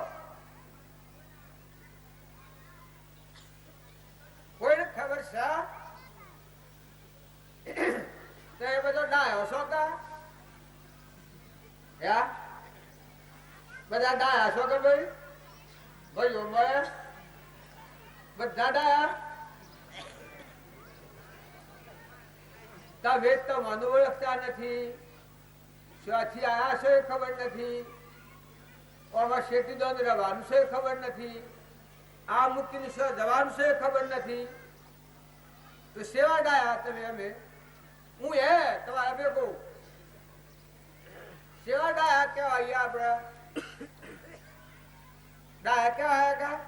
કોઈને ખબર છે? તો એ બધો ડાયો છો કા? બધા ડાયા છો કે ભાઈ? ભાઈઓ મળે બધા ડાયા. તમે તમને ઓળખતા નથી, ક્યાંથી આયા છો એ ખબર નથી, આમાં શેટી દોન રહેવાનું છે એ ખબર નથી, આ મૂકીને શું જવાનું છે એ ખબર નથી. તો સેવા ડાયા તમે. અમે હું તમારા ભેગો સેવા ડાયા કેવાય. આપડે ડાયા કેવાય કા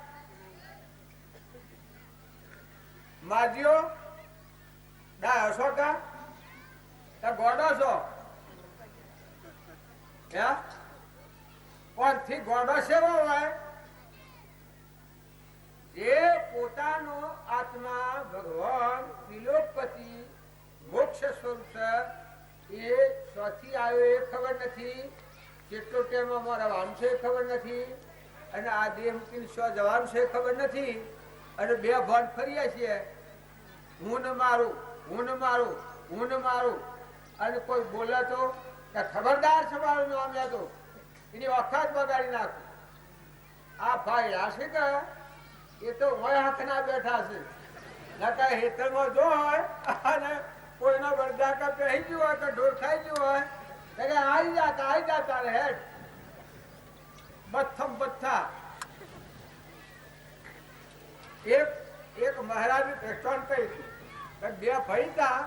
માજીઓ ડાયા છો કા? ગોડો છો? કોણથી ગોડો સેવો હોય? જે પોતાનો આત્મા ભગવાન ત્રિલોકપતિ મોક્ષ સ્વરૂપ છે એ સ્વથી આવ્યો એ ખબર નથી, કેટલો ટાઈમ અમારા વાનું છે એ ખબર નથી, અને આ દેહ મૂકીને શું જવાનું છે એ ખબર નથી. અને બે ભાન ફરીએ છીએ, હું ને મારું, હું ને મારું, હું ને મારું. અને કોઈ બોલે તો ખબરદાર છે મારું નામ લેતો, એની વખત બગાડી નાખું. આ ભાઈ હશે કે એ તો હોય હાથના બેઠા છે, નકા હેતરમાં જો હોય અને કોઈનો બરદાકા પહેરી ગયું હોય કે ઢોર ખાઈ ગયું હોય તો આવી જતા રે હેડ બથમ બથ્થા. એક મહારાજ દ્રષ્ટાંત કહ્યું કે બે ભાઈ હતા,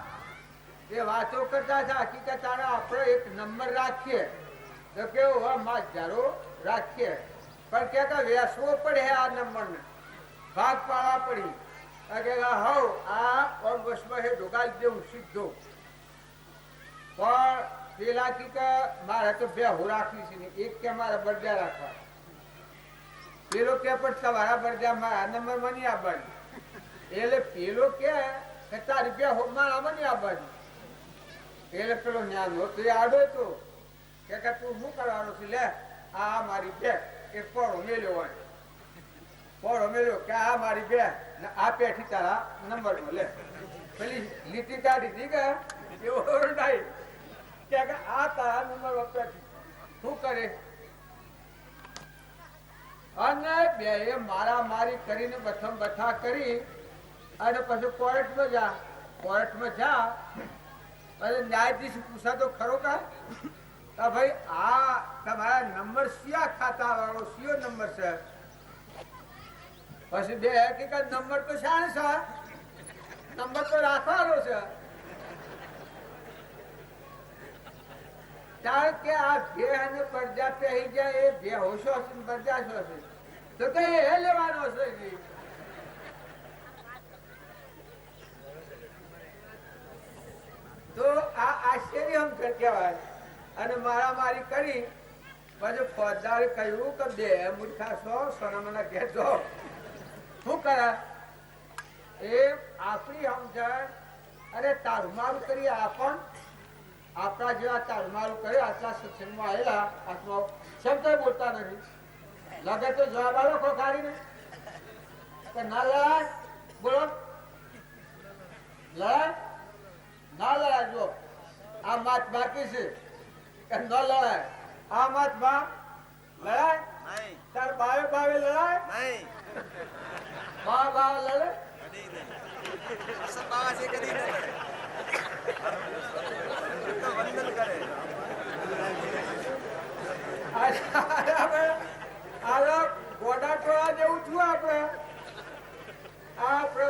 એ વાતો કરતા હતા હકીકત તારે આપણો એક નંબર રાખીએ તો કેવો હોય માજારો રાખીએ, પણ કે વેસવો પડે આ નંબરને, ભાગ પાડવા પડી. હવ આ વર્ષમાં હે ઢોકાલી દેવું સીધો. પણ પેલા કે મારે તો બે હું રાખવી છે ને એક કે મારા બરજા રાખવા, પેલો કે પણ તમારા બરજા મારા નંબરમાં નહીં આવવાની. એટલે પેલો કે તારી બે મારામાં નહીં આવવાની. એટલે પેલો જ્ઞાન હતો એ આડો હતો કે તું શું કરવાનું છે? લે આ મારી બે એક પોળો મેલ્યો હોય, પોળો મેલ્યો કે આ મારી બે આ પેઠી તારા નંબર લે. પેલી લીટી કાઢી હતી કે એવો ડાય કે આ તારા નંબર પેઠી શું કરે? અને બે એ મારા મારી કરીને બથમ બથા કરી અને પછી કોર્ટમાં જા. કોર્ટમાં જા અને ન્યાયાધીશ પૂછા તો ખરો કા ભાઈ આ તમારા નંબર સિયા ખાતા વાળો સિયો નંબર છે? પછી બે હકીકત નંબર તો શાણ છે, નંબર તો રાખવાનો છે. કારણ કે આ બે અને બરજા પહેરી જાય એ બે હોશો હશે બરજા છો હશે તો કે એ લેવાનો છે. તો આ આશ્ચર્ય હમ કહેવાય. અને મારામારી કરી પછી ફોજદારે કહ્યું કે બે મૂર્ખા છો સોનામાના ઘેર જો શું કરે એ આપણી સમજણ. અરે તારુમારું કરી આપણા જેવા તારુમારું કરે આટલા સત્સંગમાં આવેલા આત્માઓ શબ્દ બોલતા નથી. લગે તો જવાબ આલો ખોખાડીને કે ના લડાય. બોલો લડાય ના લડાય. જો આ માત બાકી છે કે ન લડાય. આ માત બા લડાય તાર બાવે બાવે લડાય બા બા લડે ગોડા ટોળા જેવું છું આપણે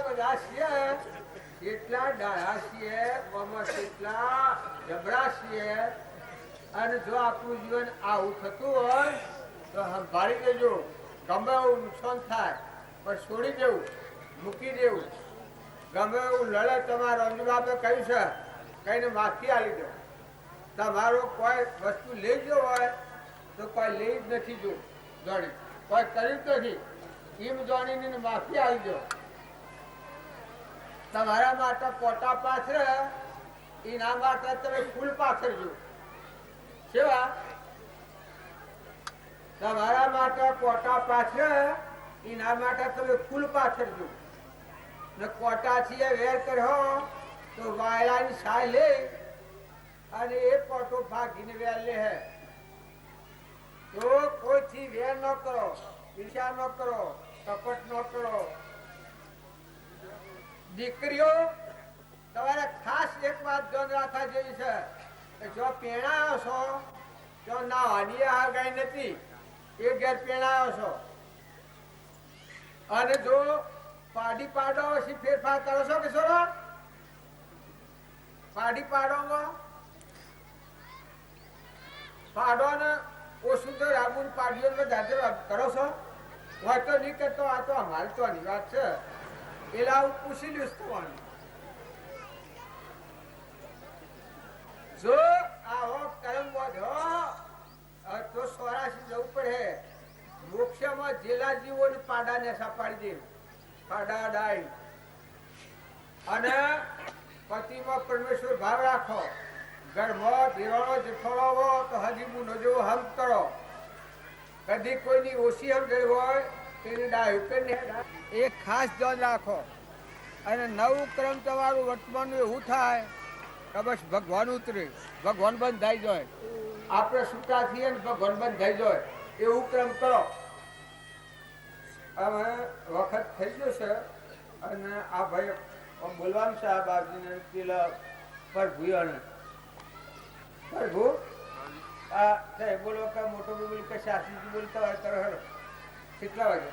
બધા છીએ કેટલા ડાળા છીએ, કેટલા જબરા છીએ. અને જો આપણું જીવન આવું થતું હોય તો સંભાળી દેજો. ગમે એવું નુકસાન થાય પણ છોડી દેવું, મૂકી દેવું. ગમે એવું લડે તમારા અંજુ બાપે કહ્યું છે કઈને માફી આલી દો. તમારો કોઈ વસ્તુ લઈ ગયો હોય તો કોઈ લઈ જ નથી જો જાણી કોઈ કર્યું જ નથી એમ જાણીને માફી આવી જાઓ. તમારા માટે કોટા પાછળ એના માટે તમે ફૂલ પાછળ જો સેવા તમારા માટે કોટા પાછળ એના માટે તમે ફૂલ પાછળ જો ને કોટા છીએ વેર કર્યો તો વાયલાની સાય લે અને એ કોટો ભાગીને વેર લે હે. તો કોઈથી વેર ન કરો, ઈર્ષા ન કરો, કપટ ન કરો. દીકરીઓ તમારે ખાસ એક વાત ધ્યાન રાખવા જેવી છે કે જો પેણાયો છો તો ના હાનિયા ગઈ નથી એ ઘેર પેણાયો છો અને જો પાડી પાડો પછી ફેરફાર કરો છો કે છોડો પાડી પાડોમાં પાડો ને ઓછું તો રાબુ પાડીઓ જાતે કરો છો હોય તો નહીં કરતો. આ તો અમારી તો આની વાત છે એલા હું પૂછી લઈશ તમારું. જો આવો કર્મ વધો તો 84 જવું પડે મોક્ષમાં જેલા જીવોને પાડાને સાપાડી દે પાડા ડાય અને પતિમાં પરમેશ્વર ભાવ રાખો. ઘરમાં ધીરાણો જેઠોળો તો હજી હું નજો હમ કરો. કદી કોઈની ઓછી સમજણ હોય તેની ડાય એ ખાસ ધ્યાન રાખો. અને નવું ક્રમ તમારું વર્તમાનનું એવું થાય કે બસ ભગવાન ઉતરે ભગવાન બંધ થઈ જાય આપણે છૂટા થઈએ ને ભગવાન બંધ થઈ જાય એવું ક્રમ કરો. હવે વખત થઈ ગયો છે અને આ ભાઈ બોલવાનું છે આ બાપજીને પેલા પ્રભુ પ્રભુ આ બોલો કે મોટો બોલ કે શાસ્ત્રીજી બોલતા હોય કરો કેટલા વાગે